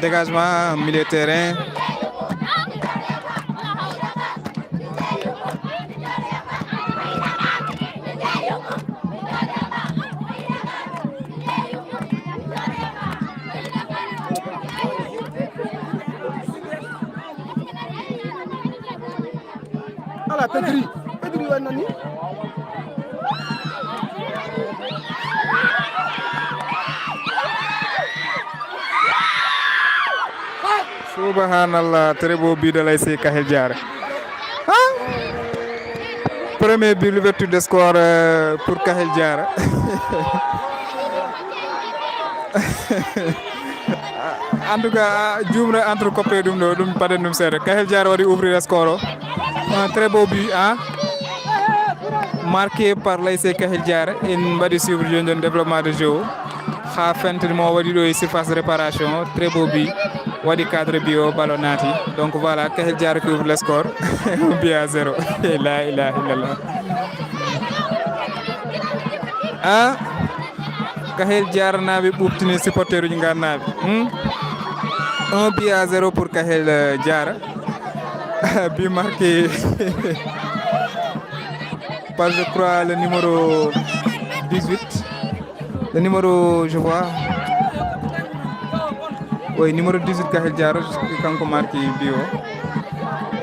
dégagement milieu terrain ala Pedri wannan ni Subhanallah, très beau but de l'ASC Kahel Diarra. Premier but, l'ouverture de score pour Kahel Diarra. En tout cas, Djoumre entre copains d'Oum Paden Noum Serre. Kahel Diarra va ouvrir le score. Un très beau but, hein? Marqué par l'ASC Kahel Diarra. Il va suivre le développement de jeu. Ha fente mo wadi do surface de réparation, très beau but. Wadi cadre bio ballonati. Donc voilà, Kahel Diarra qui ouvre le score. 1-0. La ilaha illallah. Ah, Kahel Diarra naɓe ɓuftini supporter uji gannaɓe 1-0 pour Kahel Diarra. But marqué par, je crois, le numéro 18. Le numéro, je vois, oui, numéro 18 Kahel Diarra, quand on marque bio.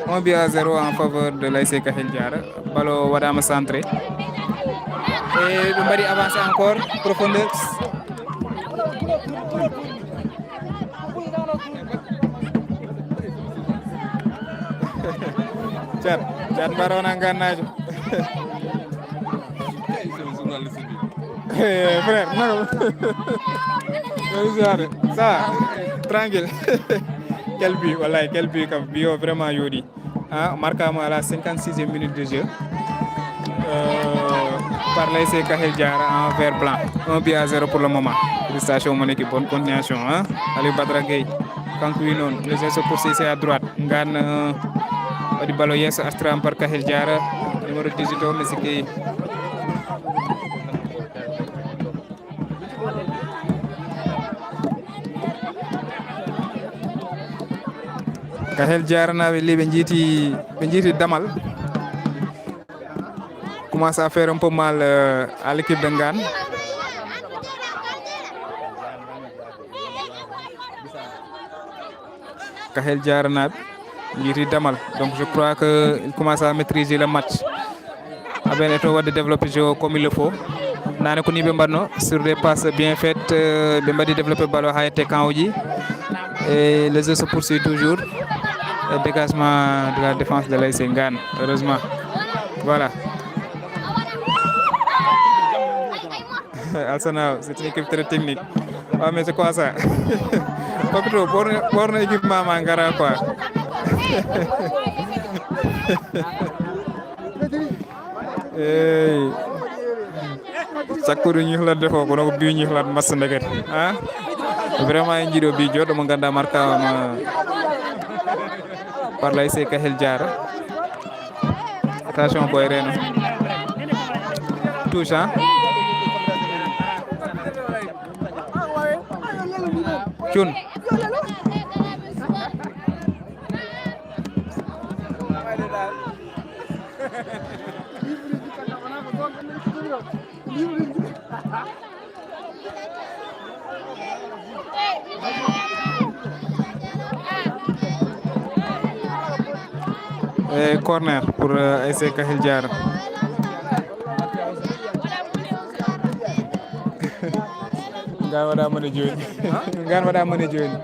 1-0 en faveur de l'ASC Kahel Diarra. Ballon Wadama centré. Et le mari avance encore, profondeur. Chat Barona Ganajo. Frère, non. Ça, tranquille. Quel but, voilà, quel but, bio vraiment yodi. Marquant à la 56e minute de jeu. Par l'ASC Kahel Diarra en vert blanc. 1-0 pour le moment. Félicitations mon équipe, bonne continuation. Allez Badra Gueye. Quand oui non, le jeu se poursuit, c'est à droite. Ngan du ballon yes Astram par Kahel Diarra. Numéro 18, Messi Gueye. Kahel Diarra naɓe li ɓe jiiti damal. Commence à faire un peu mal à l'équipe de Ngan. Kahel Diarra naɓe jiiti damal. Donc je crois qu'il commence à maîtriser le match. Aben eto wadde développer jeu comme il le faut. Nane ko ni ɓe mbaɗno sur des passes bien faites, ɓe mbaɗi développer ballon ha yette camp uji. Et le jeu se poursuit toujours. Le dégagement de la défense de l'ASC Ngan, heureusement. Voilà. Alsana, c'est une équipe très technique. Ah, mais c'est quoi ça? Papito, pour une équipe Mangara, quoi. Chaque jour, nous avons des fois, nous avons des masses négatives. Vraiment, il y a des vidéos de mon gars marqué par l'ASC Kahel Diarra. Attention, boy, Reno. Touche, hein? Chun. Corner pour ASC Kahel Diarra. Ngan waɗa mone joni. Ngan waɗa mone joni.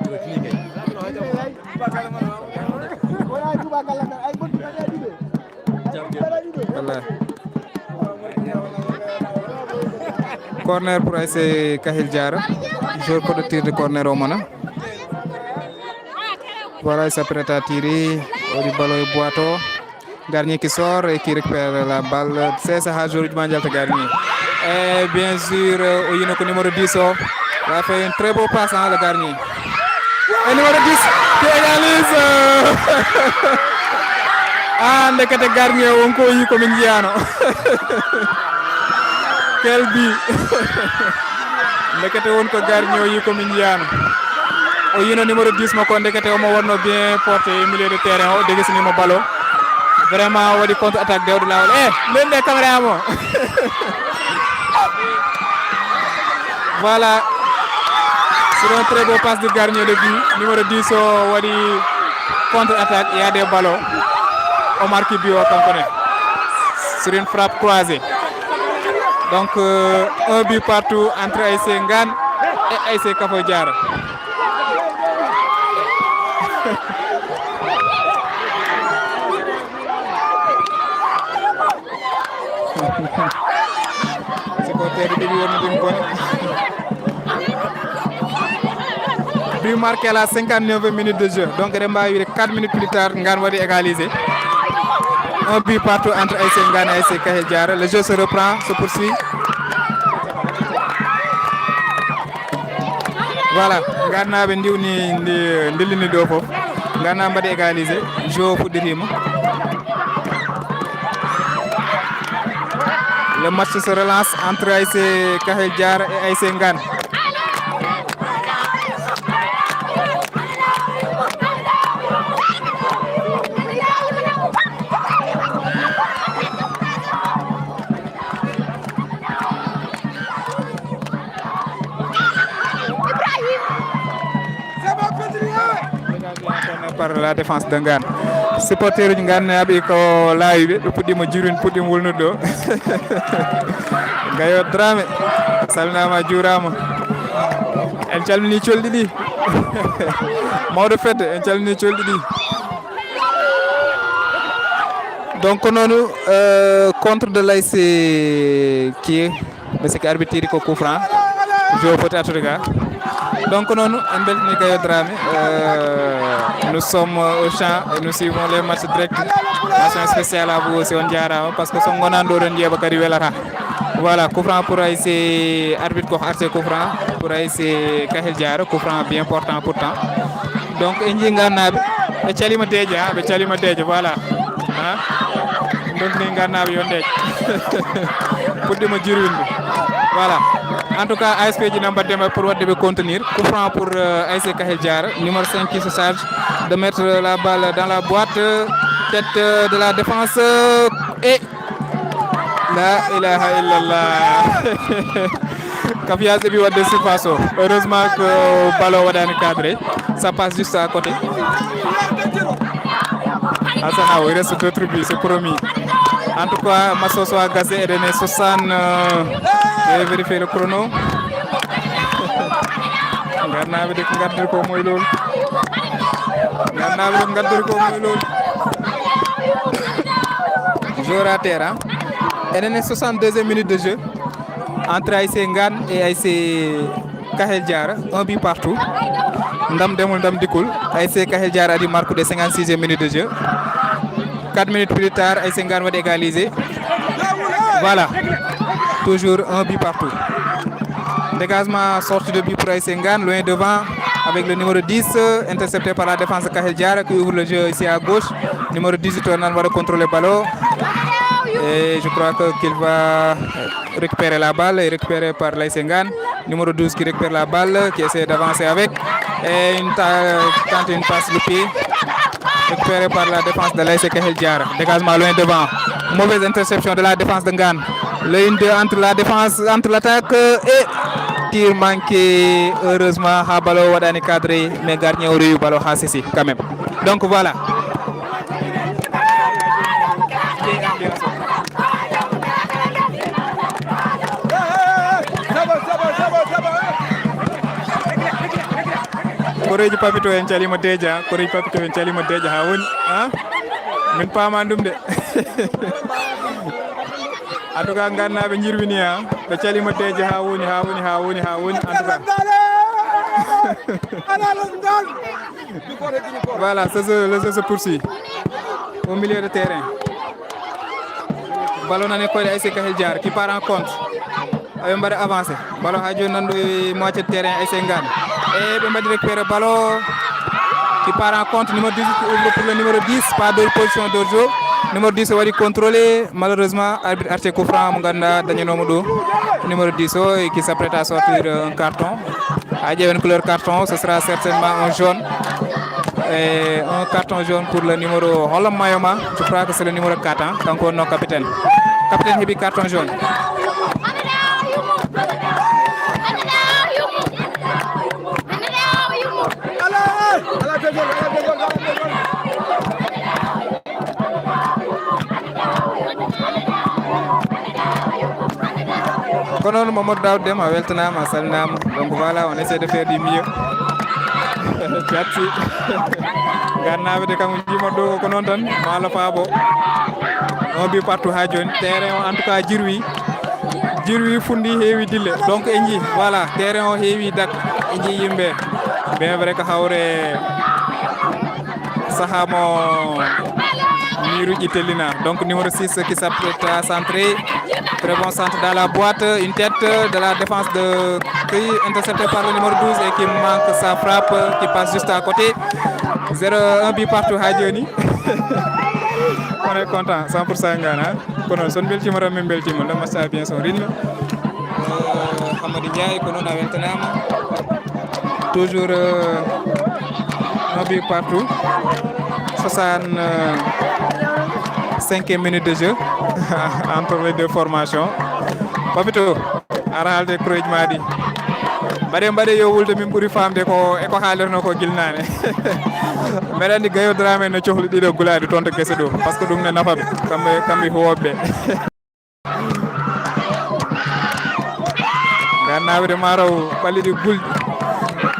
Corner pour ASC Kahel Diarra. Joueur pour le tir de corner au mana. Voilà, il s'apprête à tirer. Du ballon est boiteau. Garnier qui sort et qui récupère la balle. C'est ça, Hajouri Mandjal Garnier. Et bien sûr, le numéro 10 il a fait un très beau passe, le Garnier. Et numéro 10 qui égalise. Ah, le Garnier, on cogne comme Indiano. Quel but. Le Garnier, comme Indiano. Le numéro 10 on bien porté au milieu de terrain, au dégagé de ballon. Vraiment, on a des contre-attaques de la l'une des caméras. Voilà. C'est un très beau passe de Garnier de but. Numéro 10, on a des contre-attaques, il y a des ballons. On marque but au campagne. Sur une frappe croisée. Donc, un but partout entre ASC Ngan et ASC Kahel Diarra. supporter ɗiɗi woni ɗum bone but marqué à la 59e minute de jeu donc eɗen mbawi wiide 4 minutes plus tard Ngane waɗi égalisé un but partout entre ASC Ngane et ASC Kahel Diara. Le jeu se reprend, se poursuit. Voilà, Ngane naɓe ndiwni ndillini ɗo fof. Ngane mbaɗi égalisé, jeu fuɗɗitima. Le match se relance entre ASC Kahel Diara et ASC Ngane. Par la défense de Ngane. Supporter uji Ngane abi ko laawi ɓe puɗɗima jurin puɗɗima wulnude ɗo. Gayo Dramé salminama juurama. En calmini colɗi ɗi. Mawɗo fedde en calmini colɗi ɗi. Donc noonu contre de l'ASC qui est monsieur qui arbitre ko coup franc. Jo foti attude ga. Donc non, en beltini Gayo Dramé, nous sommes au champ et nous suivons les matchs directs. Mention spéciale à vous aussi on jarama parce que son gonando ren jeba kadi welata. Voilà, coup franc pour ASC arbitre ko arté coup franc pour ASC Kahel Diara, coup franc bien portant pourtant. Donc enji Nganabe be calima deje voilà. Hein? Donc ni Nganabe yon deje. Puddima jirwinde. Voilà. En tout cas, ASP Djinamba Demba pour contenir. Coup franc pour ASC Kahel Diara, numéro 5 qui se charge de mettre la balle dans la boîte. Tête de la défense. Et la ilaha illallah. Kafia Zebi Wade Sifaso. Heureusement que le ballon va dans le cadre. Ça passe juste à côté. Hassan, il reste 2 buts, c'est promis. En tout cas, Massoso a gazé et donné 60. Je vais vérifier le chrono. Nganabe de ngaddir ko moy lol. Nganabe de ngaddir ko moy lol. Joueur à terre. Et dans les 62e minute de jeu entre ASC Ngane et ASC Kahel Diara, un but partout. Ndam demul ndam dikul. ASC Kahel Diara a dit marque de 56e minute de jeu. 4 minutes plus tard, ASC Ngane va égaliser. Voilà. Toujours un but partout. Dégagement sorti de but pour ASC Ngane, loin devant avec le numéro 10, intercepté par la défense de Kahel Diara qui ouvre le jeu ici à gauche. Numéro 18, on va contrôler le ballon. Et je crois qu'il va récupérer la balle et récupéré par l'ASC Ngane. Numéro 12 qui récupère la balle, qui essaie d'avancer avec. Et tente une passe de pied. Récupéré par la défense de l'ASC Kahel Diara. Dégagement loin devant. Mauvaise interception de la défense de Ngane. Le 1-2 entre la défense, entre l'attaque et tir manqué. Heureusement, Habalo Wadani cadré, mais gardien aurait eu ballon Hassisi quand même. Donc voilà. Koreji papito en calima deja, koreji papito en calima deja ha woni ha min pama dum de. En tout cas gannaɓe jirwini ha ɓe calima deje ha woni en tout cas. Voilà, le jeu se poursuit au milieu de terrain. Ballon nane koyɗe ASC Kahel Diara qui part en contre. Aɓe mbaɗa avancé ballon ha joni nanɗo e moitié de terrain ASC Ngane. Et ɓe mbaɗi récupéré ballon qui part en contre. Numéro 18 qui ouvre pour le numéro 10, pas de position d'Orjo. Numéro 10 waɗi contrôlé, malheureusement arbitre arté coup franc mo ganduɗa dañanomo ɗo numéro 10 o et qui s'apprête à sortir un carton. Ha ƴeewen couleur carton, ce sera certainement un jaune. Et un carton jaune pour le numéro Hollam Mayoma, je crois que c'est le numéro 4, hein, donc non capitaine. Capitaine heɓi carton jaune. Konon Mamadou Daoud Deme a weltanama a salminama. Donc voilà, on essaie de faire du mieux. jatsi gannaɓe de kam jima ɗo ko noon tan maala faabo on bi partout ha joni terrain o en tout cas jirwi fundi heewi dille donc en jii voilà terrain o heewi dak en jii yimɓe bien vrai ko hawre saaha mo miruji tellina donc numéro 6 qui s'apprête à centrer. Très bon centre dans la boîte, une tête de la défense de Cueille interceptée par le numéro 12 et qui manque sa frappe qui passe juste à côté. 0-1 but partout Hadjoni. On est content, 100% Ghana. Kono son beltima ramin beltima, le match a bien son rythme. Hamadi Ndiaye kono na Vietnam. Toujours un but partout. 65e minute de jeu entre les deux formations. Papito ara halde kroij madi mbaɗe yo wulde min ɓuuri famde ko eko haalirno ko gilnane mbeɗa andi Gayo Dramé no cohli ɗiɗo gulade toon to guese ɗo par ce que ɗum ne nafaɓe kamɓe huwoɓeɓe gannaɓe de maraw ɓalliɗi gulɗi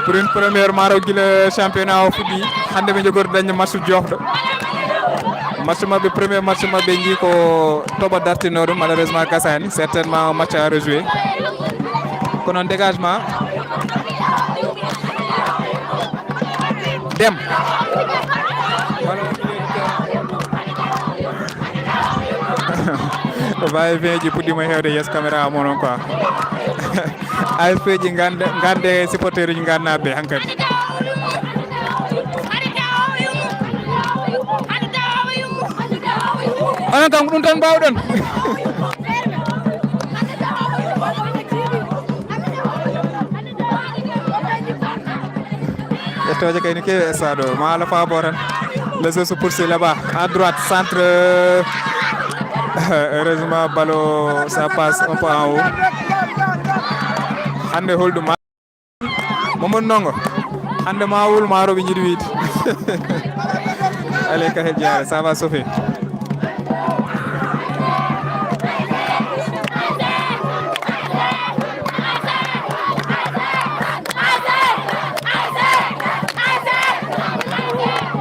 pour une première maraw guila championnat o fuɗɗi hande ɓe jogori dañde match jofɗo match mabɓe premier match mabɓe jii ko toɓa dartino ɗum malheureusement gasani certainement match à rejouer ko noon dégagement dem va-et-vient ji puɗɗima hewde yes caméra mo noon quoi AFP ji gande supporteur uji gannaɓe hankkadi onon kam ɗum tan mbawɗon ƴettoje kayni kewi e stade o ma ala faabo tan le jeu se poursuit là-bas à droite centre heureusement ballon ça passe un peu en haut hande holɗum Mamadou Ndongo hande ma wul maroɓe jiiɗi wiide allez Kahel Diaré ça va Sophie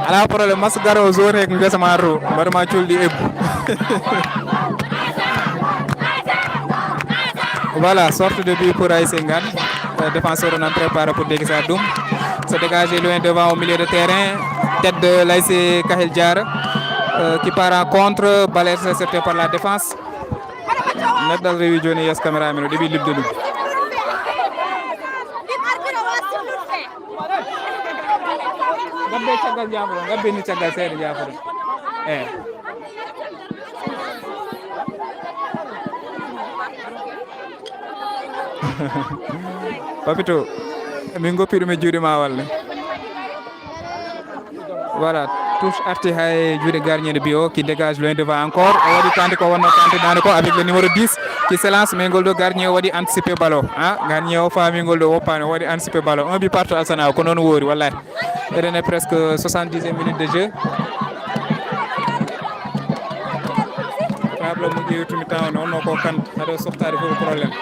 ala problème mas garo zone ko ngesa ma ro mbaɗama colɗi ebbu voilà sorte de but pour ASC Ngane défenseur on en prépare pour dégager Doum se dégager loin devant au milieu de terrain tête de l'ASC Kahel Diaré qui part en contre balle interceptée par la défense neɗɗo rewi joni yes caméra men o ɗeɓi libde ɗum gabbe caggal jafuɗo gabbe ni caggal seeɗa jafuɗo Papito min goppi ɗum e juuɗe ma walle voilà touche arti hay juuɗe gardien de bio qui dégage loin devant encore o waɗi tante ko wonno tante dane ko avec le numéro 10 qui s'élance mais ngol ɗo gardien o waɗi anticipé ballon gardien o faami ngol ɗo woppani o waɗi anticipé ballon un but partout Alsana ko noon woori wallahi eɗen e presque 70e minute de jeu probléme mo ƴewtumi taw noon ko kan aɗa softade fof probléme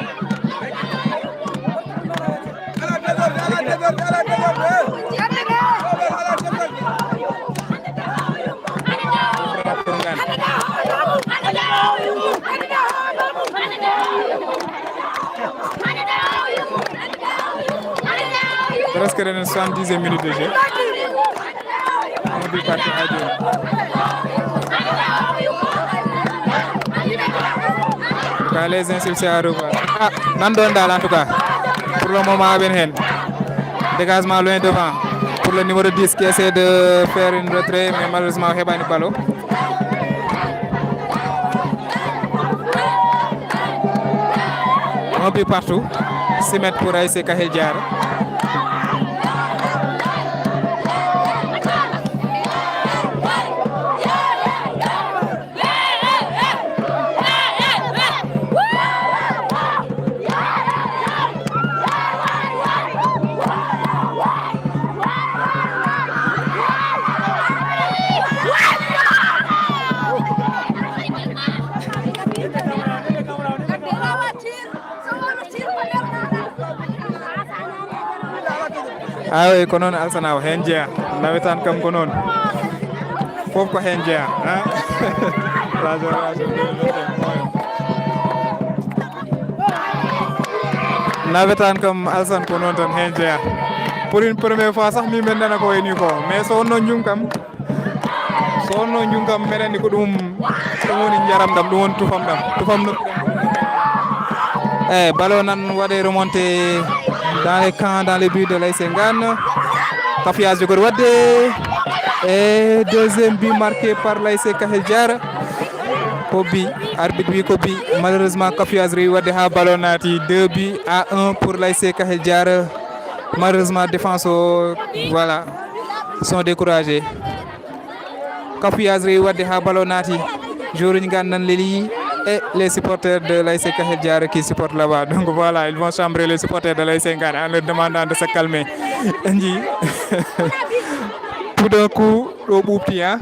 presque dans 70e minute de jeu. On dit parti à deux. En tout cas, les insultes à revoir. Nandondal en tout cas. Pour le moment, Ben dégagement loin devant. Pour le numéro 10 qui essaie de faire une retrait, mais malheureusement, il n'y a pas de ballon. Un peu partout. 6 mètres pour ASC Kahel Diaré. awe ko noon alsana o hen jeeya nawetan kam ko noon fof ko hen jeeya nawetan kam alsan ko noon tan hen jeeya pour une première fois sax mi men nana ko wayni ko mais so wonno njum kam meɗen ni ko ɗum woni jaram ɗam ɗum woni tufam no ballon nan waɗe remonté dans les camps dans les buts de l'ASC Ngane Kafouaz jogori wadde et deuxième but marqué par l'ASC Kahel Diara ko bi arbitre wi ko bi malheureusement Kafouaz rewi wadde ha ballon naati 2 buts à 1 pour l'ASC Kahel Diara malheureusement défense o voilà sont découragés Kafouaz rewi wadde ha ballon naati joueur ñi Ngane nan leli et les supporters de l'ASC Kahel Diara qui supportent là-bas. Donc voilà, ils vont chambrer les supporters de l'ASC Ngane en leur demandant de se calmer. Tout d'un coup, au boupti, hein.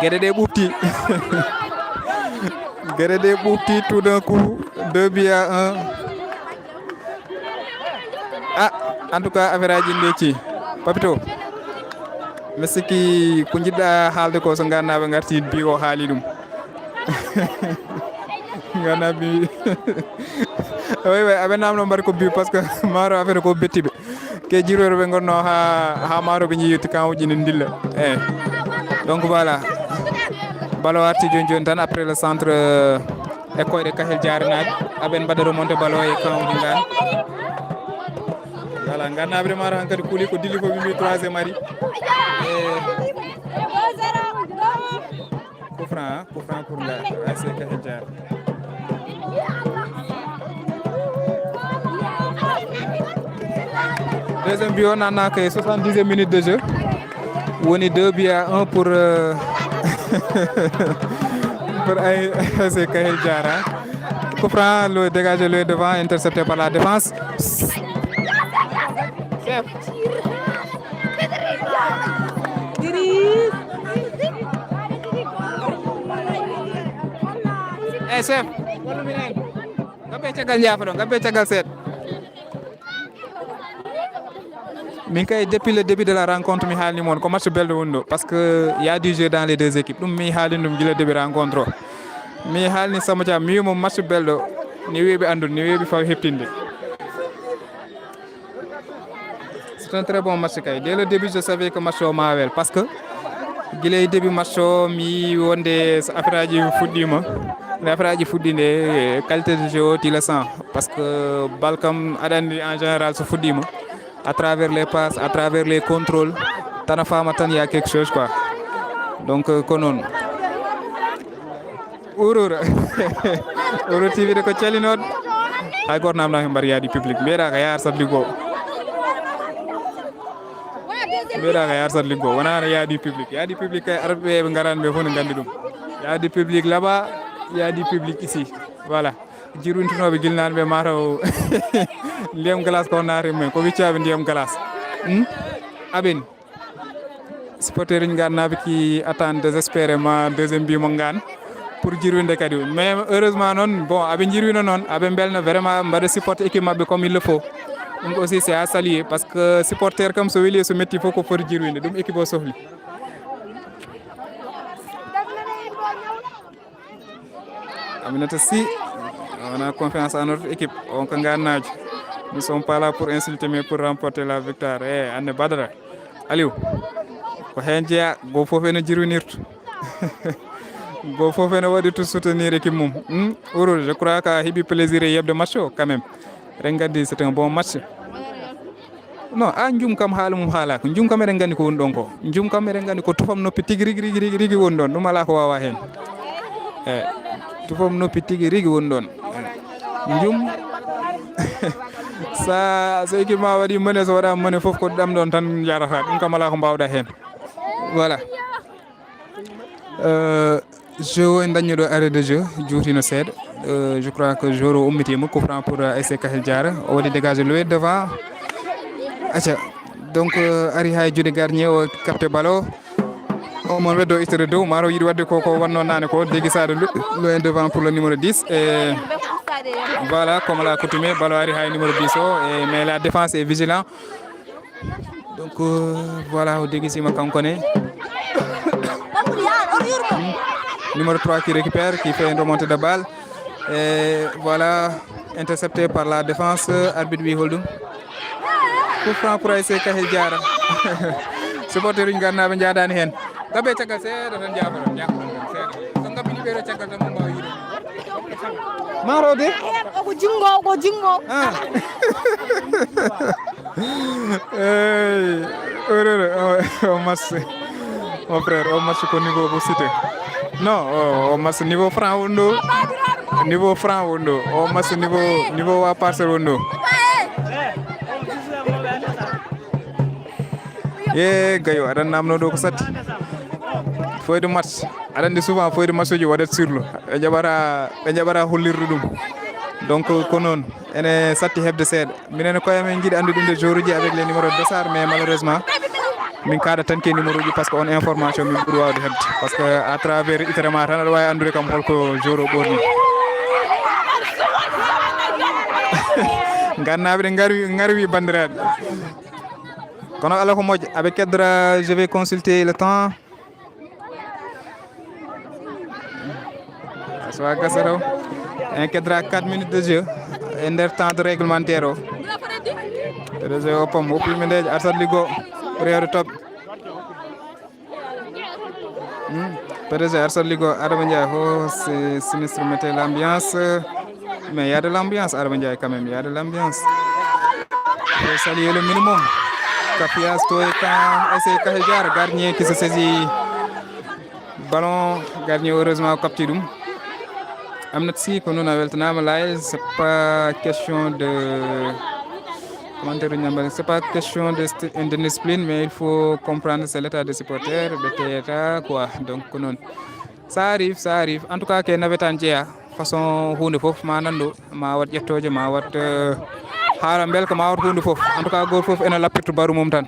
Guédé des boupti. Guédé des boupti, tout d'un coup, 2 buts à 1. Ah, en tout cas, average indeci. Papito. Mesiki ko jiɗɗa haalde ko so gannaɓe garti bi o haali ɗum gannaɓe oui aɓe namno mbaɗi ko bi par ce que maaro affaire ko bettiɓe ke jiroɓe ɓe gonno ha maaro ɓe jiiyotti kan uji ne dilla donc voilà balo arti joni tan après le centre e koyɗe Kahel Diara naaɓe aɓen mbaɗa remonté balo e kan uji Ngane voilà gannaɓe maaro hankkadi kuuli ko dilli ko ɓe mbi 3e ari coup franc pour l'ASC Kahel Diara. Deuxième but on en a que 70 minutes de jeu. On est 2 buts à 1 pour l'ASC Kahel Diara. Coup franc, le dégagé le devant intercepté par la défense. Chef gabe tagal yafaɗo gabe tagal seet min kay depuis le début de la rencontre mi haalni moon ko match belɗo woni ɗo par ce que y a du jeu dans les deux équipes ɗum mi haalni ɗum gila début rencontre o mi haalni Samba Thiam mi wimo match belɗo ni weeɓi andude ni weeɓi faw heɓtinde. C'est un très bon match kay dès le début je savais que match o ma wel parce que guila début match o mi wonde so affaire aji fuɗɗima l'affaire aji fuɗɗinde qualité de jeu tu le sens parce que bal kam aɗa andi en général so fuɗɗima à travers les passes à travers les contrôles tan a fama tan y a quelque chose quoi donc ko noon urura uro tivide ko calinoɗo hay goto namdaki mbar yaadi public mbiyeɗa ko yar sat liggo wona no yaadi public kay arɓe ɓe garani ɓe fof ne gandi ɗum yaadi public là-bas il y a du public ici voilà jiruntinoɓe guilnaɓe ɓe mataw ndiyam glace ko naati men ko wiccaɓe ndiyam glace aɓeni supporter uji Ngane naɓe qui attendent désespérément deuxième but mo Ngane pour jirwinde kadi mais heureusement noon bon aɓe jirwino noon aɓe belno vraiment mbaɗa supporter équipe mabɓe comme il le faut ɗum aussi c'est à saluer par ce que supporter comme so weeli so metti fof ko foti jirwinde ɗum équipe o sohli. Aminata Sy, on a confiance en notre équipe. On peut gagner. Nous ne sommes pas là pour insulter, mais pour remporter la victoire. Anne Badara, Aliou, ko henjia go fofene jirunirtu. Go fofene wadi tout soutenir l'équipe mum. Je crois que hibi plaisir et yebde match quand même. Regardez, c'est un bon match. Non, a njum kam haala mum haala ko njum kam eɗen gandi ko woni ɗon ko njum kam eɗen gandi ko tufam noppi tigi rigi woni ɗon ɗum ala ko wawa hen tufam noppi tigi rigi woni ɗon njum sa so équipe ma waɗi mené so waɗama mené foof ko ɗam ɗon tan jarata ɗum kam ala ko mbawɗa hen voilà jeu en daññiɗo arrêt de jeu juutino seeɗa je crois que jour o ummitima coup franc pour ASC Kahel Diara o waɗi dégagé lowe devant acca donc ari hay juuɗe gardien o capté ballon o mon weddo ittere dow maro yiiɗi wadde koko wanno nane ko déguisade loin devant pour le numéro 10 et Voilà, comme l'accoutumée, ballon ari hay numéro 10 mais la défense est vigilant. Donc voilà, au déguisement qu'on connaît. Numéro 3 qui récupère, qui fait une remontée de balle. Et voilà, intercepté par la défense, arbitre bi holdum. Coup franc pour ASC Kahel Diara. Supporter yi ganna be jaadani hen. Gabe tagal seedo tan jaabaron seedo. So ngabbi libero tagal tan mo mbawi yido. Marode? Ko jingo. Ah. Au match, mon frère, au match au niveau de cité. Non, au match niveau franc wondo. Niveau franc wondo. Au match niveau à parcelle wondo. Gayo, adan namno do ko satti. Feuille de match. Adan de souvent feuille de match ji wadat surlo. Be jabara hollirdu dum. Donc ko non ene satti hebde seeda minen ko yamen jiidi andu de jouruji avec les numéros de dossard mais malheureusement min kaada tan ke numéro ji parce que on information min ɓuri wawde hebde parce que à travers itrema tan aɗa wawi andude kam holko jouro ɓorni gannaɓe ɗe garwi bandiraɓe kono ala ko moƴƴo aɓe keddora je vais consulter le temps sowa gasa taw en keddora 4 minutes de jeu e nder temps de réglementaire o PDG o pom hoppimi ndeje Arsat Ligo ɓuri hewde toɓɓe PDG Arsat Ligo Adama Ndiaye c'est sinistre mettez l'ambiance mais il y a de l'ambiance Adama Ndiaye quand même il y a de l'ambiance faut saluer le minimum Kafias Toye quand ASC Kahel Diara gardien qui se saisit ballon gardien heureusement capté ɗum amnat si ko non weltanama lay c'est pas question de c'est pas question de discipline mais il faut comprendre c'est l'état des supporters de théâtre quoi donc non ça arrive en tout cas que nawetan jeeya façon hunde fof ma nando ma wat ƴettoje ma wat haala bel ko ma wat hunde fof en tout cas goto fof ene lappirto baru mum tan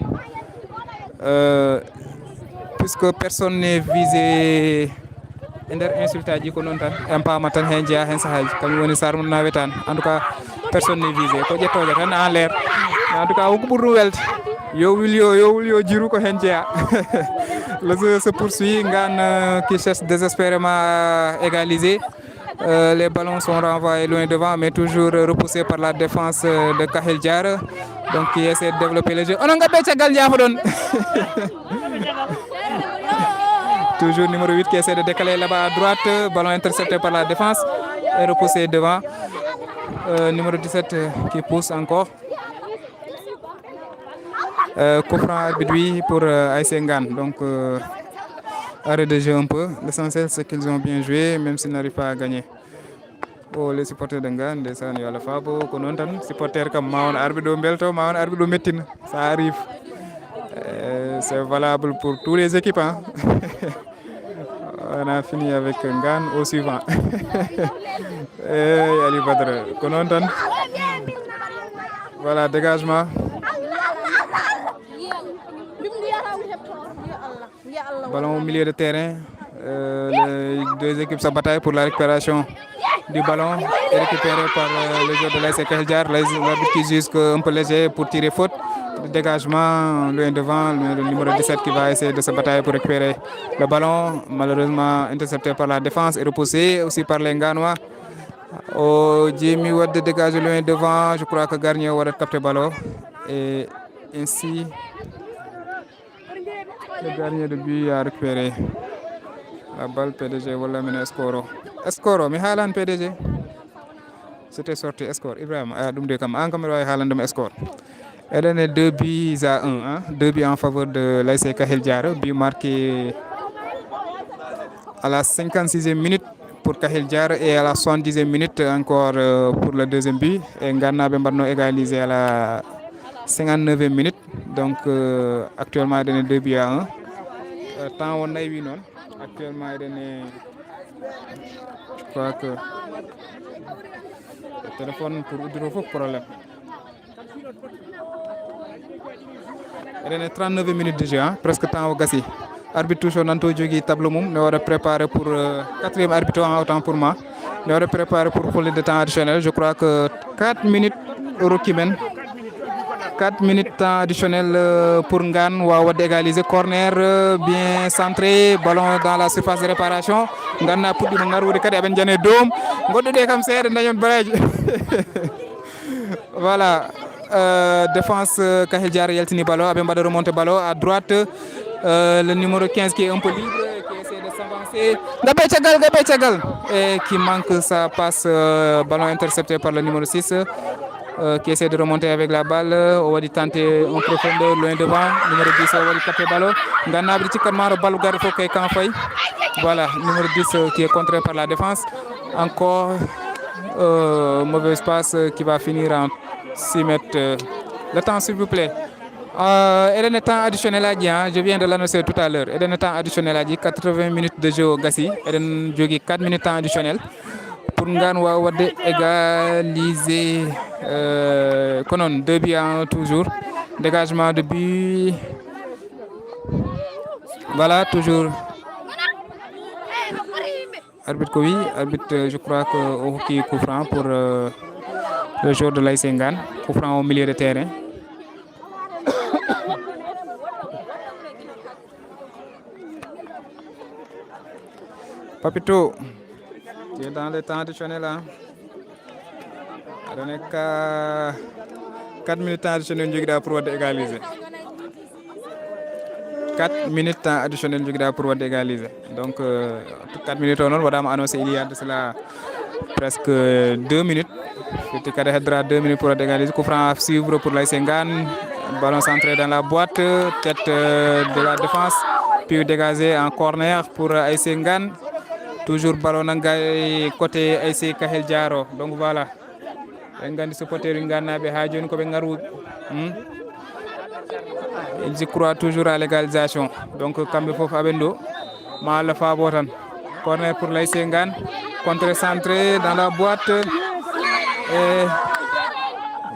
puisque personne n'est visé ender insultaji ko non tan en pama tan hen jeeya hen sahaji kañum woni sar mum nawetan en tout cas personne n'est visé ko ƴettoje tan en l'air en tout cas ko ɓurɗum welde yo wulyo jiru ko hen jeeya le jeu se poursuit Ngane qui cherche désespérément à égaliser les ballons sont renvoyés loin devant mais toujours repoussés par la défense de Kahel Diara donc qui essaie de développer le jeu onon gabbe caggal jaafa ɗon toujours numéro 8 qui essaie de décaler là-bas à droite ballon intercepté par la défense et repoussé devant numéro 17 qui pousse encore coup franc arbitre pour ASC Ngane donc arrêt de jeu un peu l'essentiel c'est qu'ils ont bien joué même s'ils n'arrivent pas à gagner les supporters de Ngane ndeysaan yo Allah faabo ko non tan supporter kam ma won arbitre ɗo belto ma won arbitre ɗo mettina ça arrive c'est valable pour tous les équipes hein. On a fini avec Ngane au suivant Ali Badra ko non tan voilà dégagement ballon au milieu de terrain les deux équipes se bataillent pour la récupération du ballon récupéré par le joueur de l'ASC Kahel Diara l'arbitre qui juge un peu léger pour tirer faute dégagement loin devant le numéro 17 qui va essayer de se batailler pour récupérer le ballon malheureusement intercepté par la défense et repoussé aussi par les Nganois Jimmy Wade dégage loin devant je crois que Garnier va capter le ballon et ainsi le gardien de but a récupéré la balle PDG wala mena Escoro mi haalan PDG c'était sorti Escoro Ibrahima ɗum de kam an kam wawi haalandema Escoro eɗen e 2 buts à 1 hein? 2 buts en faveur de l'ASC Kahel Diara but marqué à la 56e minute pour Kahel Diara et à la 70e minute encore pour le deuxième but et Nganaɓe mbanno égalisé à la 59e minute donc actuellement eɗen e 2 buts à 1 temps won naywi noon actuellement eɗen e je crois que le téléphone pour uddude fof problème eɗen e 39 minutes de jeu hein? Presque temps o gassi arbitre touche o nanto jogui tableau mum ne waɗa préparé pour 4e arbitre en autant pour moi de préparer pour le de temps additionnel. Je crois que 4 minutes Rokimen. 4 minutes temps additionnel pour Ngan. Wawa d'égaliser. Corner bien centré. Ballon dans la surface de réparation. Ngan n'a pas de Ngarou de Kade Abenjane Dome. Godou de Kamser Ndayon Baraj. Voilà. Défense Kahel Diar Yeltini Ballon. Abemba de remonter ballon à droite. Le numéro 15 qui est un peu libre. Qui essaie de s'avancer. Gabay Tchagal. Et qui manque sa passe. Ballon intercepté par le numéro 6. Qui essaie de remonter avec la balle. On va tenter en profondeur loin devant. Numéro 10, on va taper le ballon. Ngana Briti Karmar, ballon garde faut qu'il y. Voilà, numéro 10 qui est contré par la défense. Encore mauvais passe qui va finir en 6 mètres. Le temps, s'il vous plaît. Et le temps additionnel à dire, je viens de l'annoncer tout à l'heure. Et le temps additionnel à dire 80 minutes de jeu au Gassi. Et le 4 minutes temps additionnel. Pour Ngan Wawade égaliser Konon 2 buts à 1 toujours. Dégagement de but. Voilà, toujours. Arbitre Koui, arbitre, je crois que au hockey coup franc pour le joueur de l'AS Ngan. Coup franc au milieu de terrain. Papito. Tu es dans le temps additionnel là. Il y a 4 minutes additionnel pour égaliser. 4 minutes additionnel pour égaliser. Donc 4 minutes on va annoncer il y a de cela presque 2 minutes. C'était 2 minutes pour égaliser. Coup franc à suivre pour l'AS Ngan. Ballon centré dans la boîte, tête de la défense, puis dégagé en corner pour l'AS Ngan. Toujours ballon nangay côté ASC Kahel Diaro. Donc voilà. Ngandi supporter nganabe ha joni ko be ngaru. Ils y croient toujours à l'égalisation. Donc kambe fofu abendo ma la fa botan. Corner pour l'ASC Ngan. Contre centré dans la boîte. Et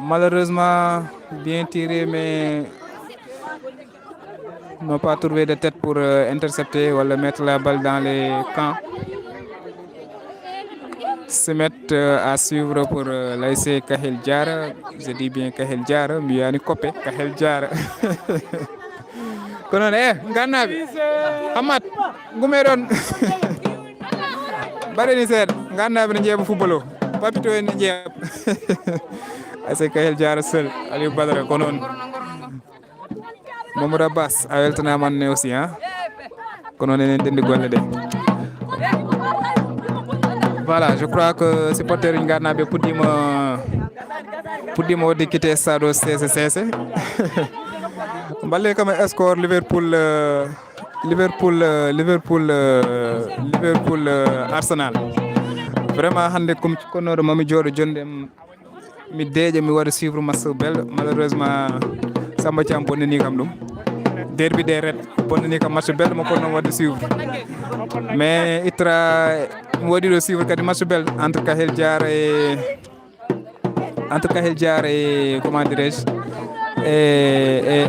malheureusement bien tiré mais n'ont pas trouvé de tête pour intercepter ou mettre la balle dans les camps. Se mettre à suivre pour l'ASC Kahel Diara. Je dis bien Kahel Diara, mais il y a une copie Kahel Diara. Konon Nganabi Amat Ngumeron Bare ni ser Nganabi ni jebu footballo Papito ni jeb ASC Kahel Diara seul Aliou Badara konon Mamadou Abbas a weltana man ne aussi hein konon enen dendi golle de. Voilà, je crois que supporter Ngana be puddimo de quitter stade CCC. Balle comme score Liverpool Arsenal. Vraiment hande comme kono mami jodo jonde mi deje mi wara suivre match bel malheureusement Samba Thiam bonnini kam dum. Derby des Reds bonnini kam match bel mo kono wadi suivre. Mais itra wadi do suivre kadi match bel entre Kahel Diar et comment dirais-je et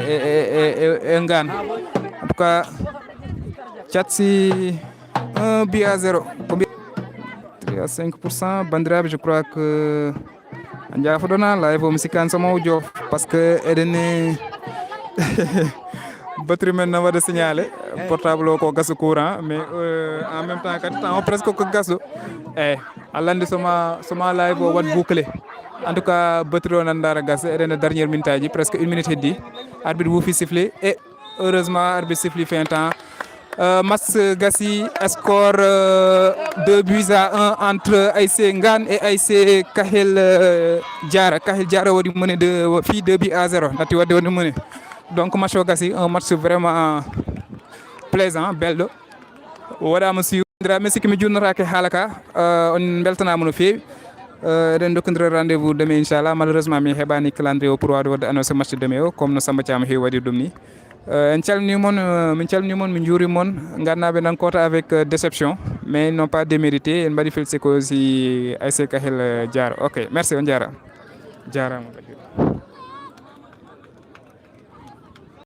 Ngan. En tout cas Tchatsi 1 but à 0. Combien 3 à 5%. Bandrab, je crois que Andja Fodona live au Misikan Samo Diof parce que Edene batterie maintenant va de signaler portable ko gas courant mais en même temps quand on presque ko gaso alande soma live o wat boucler en tout cas batterie on andara gas et na dernière minute presque 1 minute et 10 arbitre vous fait siffler et heureusement arbitre siffle fin temps match Gassi score 2 buts à 1 entre ASC Ngan et ASC Kahel Diara wadi mené de fi 2 buts à 0 nati wadi mené. Donc match Gassi un match vraiment plaisant bello wada monsieur Messi qui me journera ke halaka on beltana mo no fewi den dokondira rendez-vous demain inchallah malheureusement mi hebani calendrier pour wade annoncer match demain comme no Samba Thiam hewi wadi dum ni en calmini mon min juuri mon gannaɓe nankota avec déception mais ils n'ont pas démérité en mbaɗi félicité ko aussi ASC Kahel Diara. Ok merci on jarama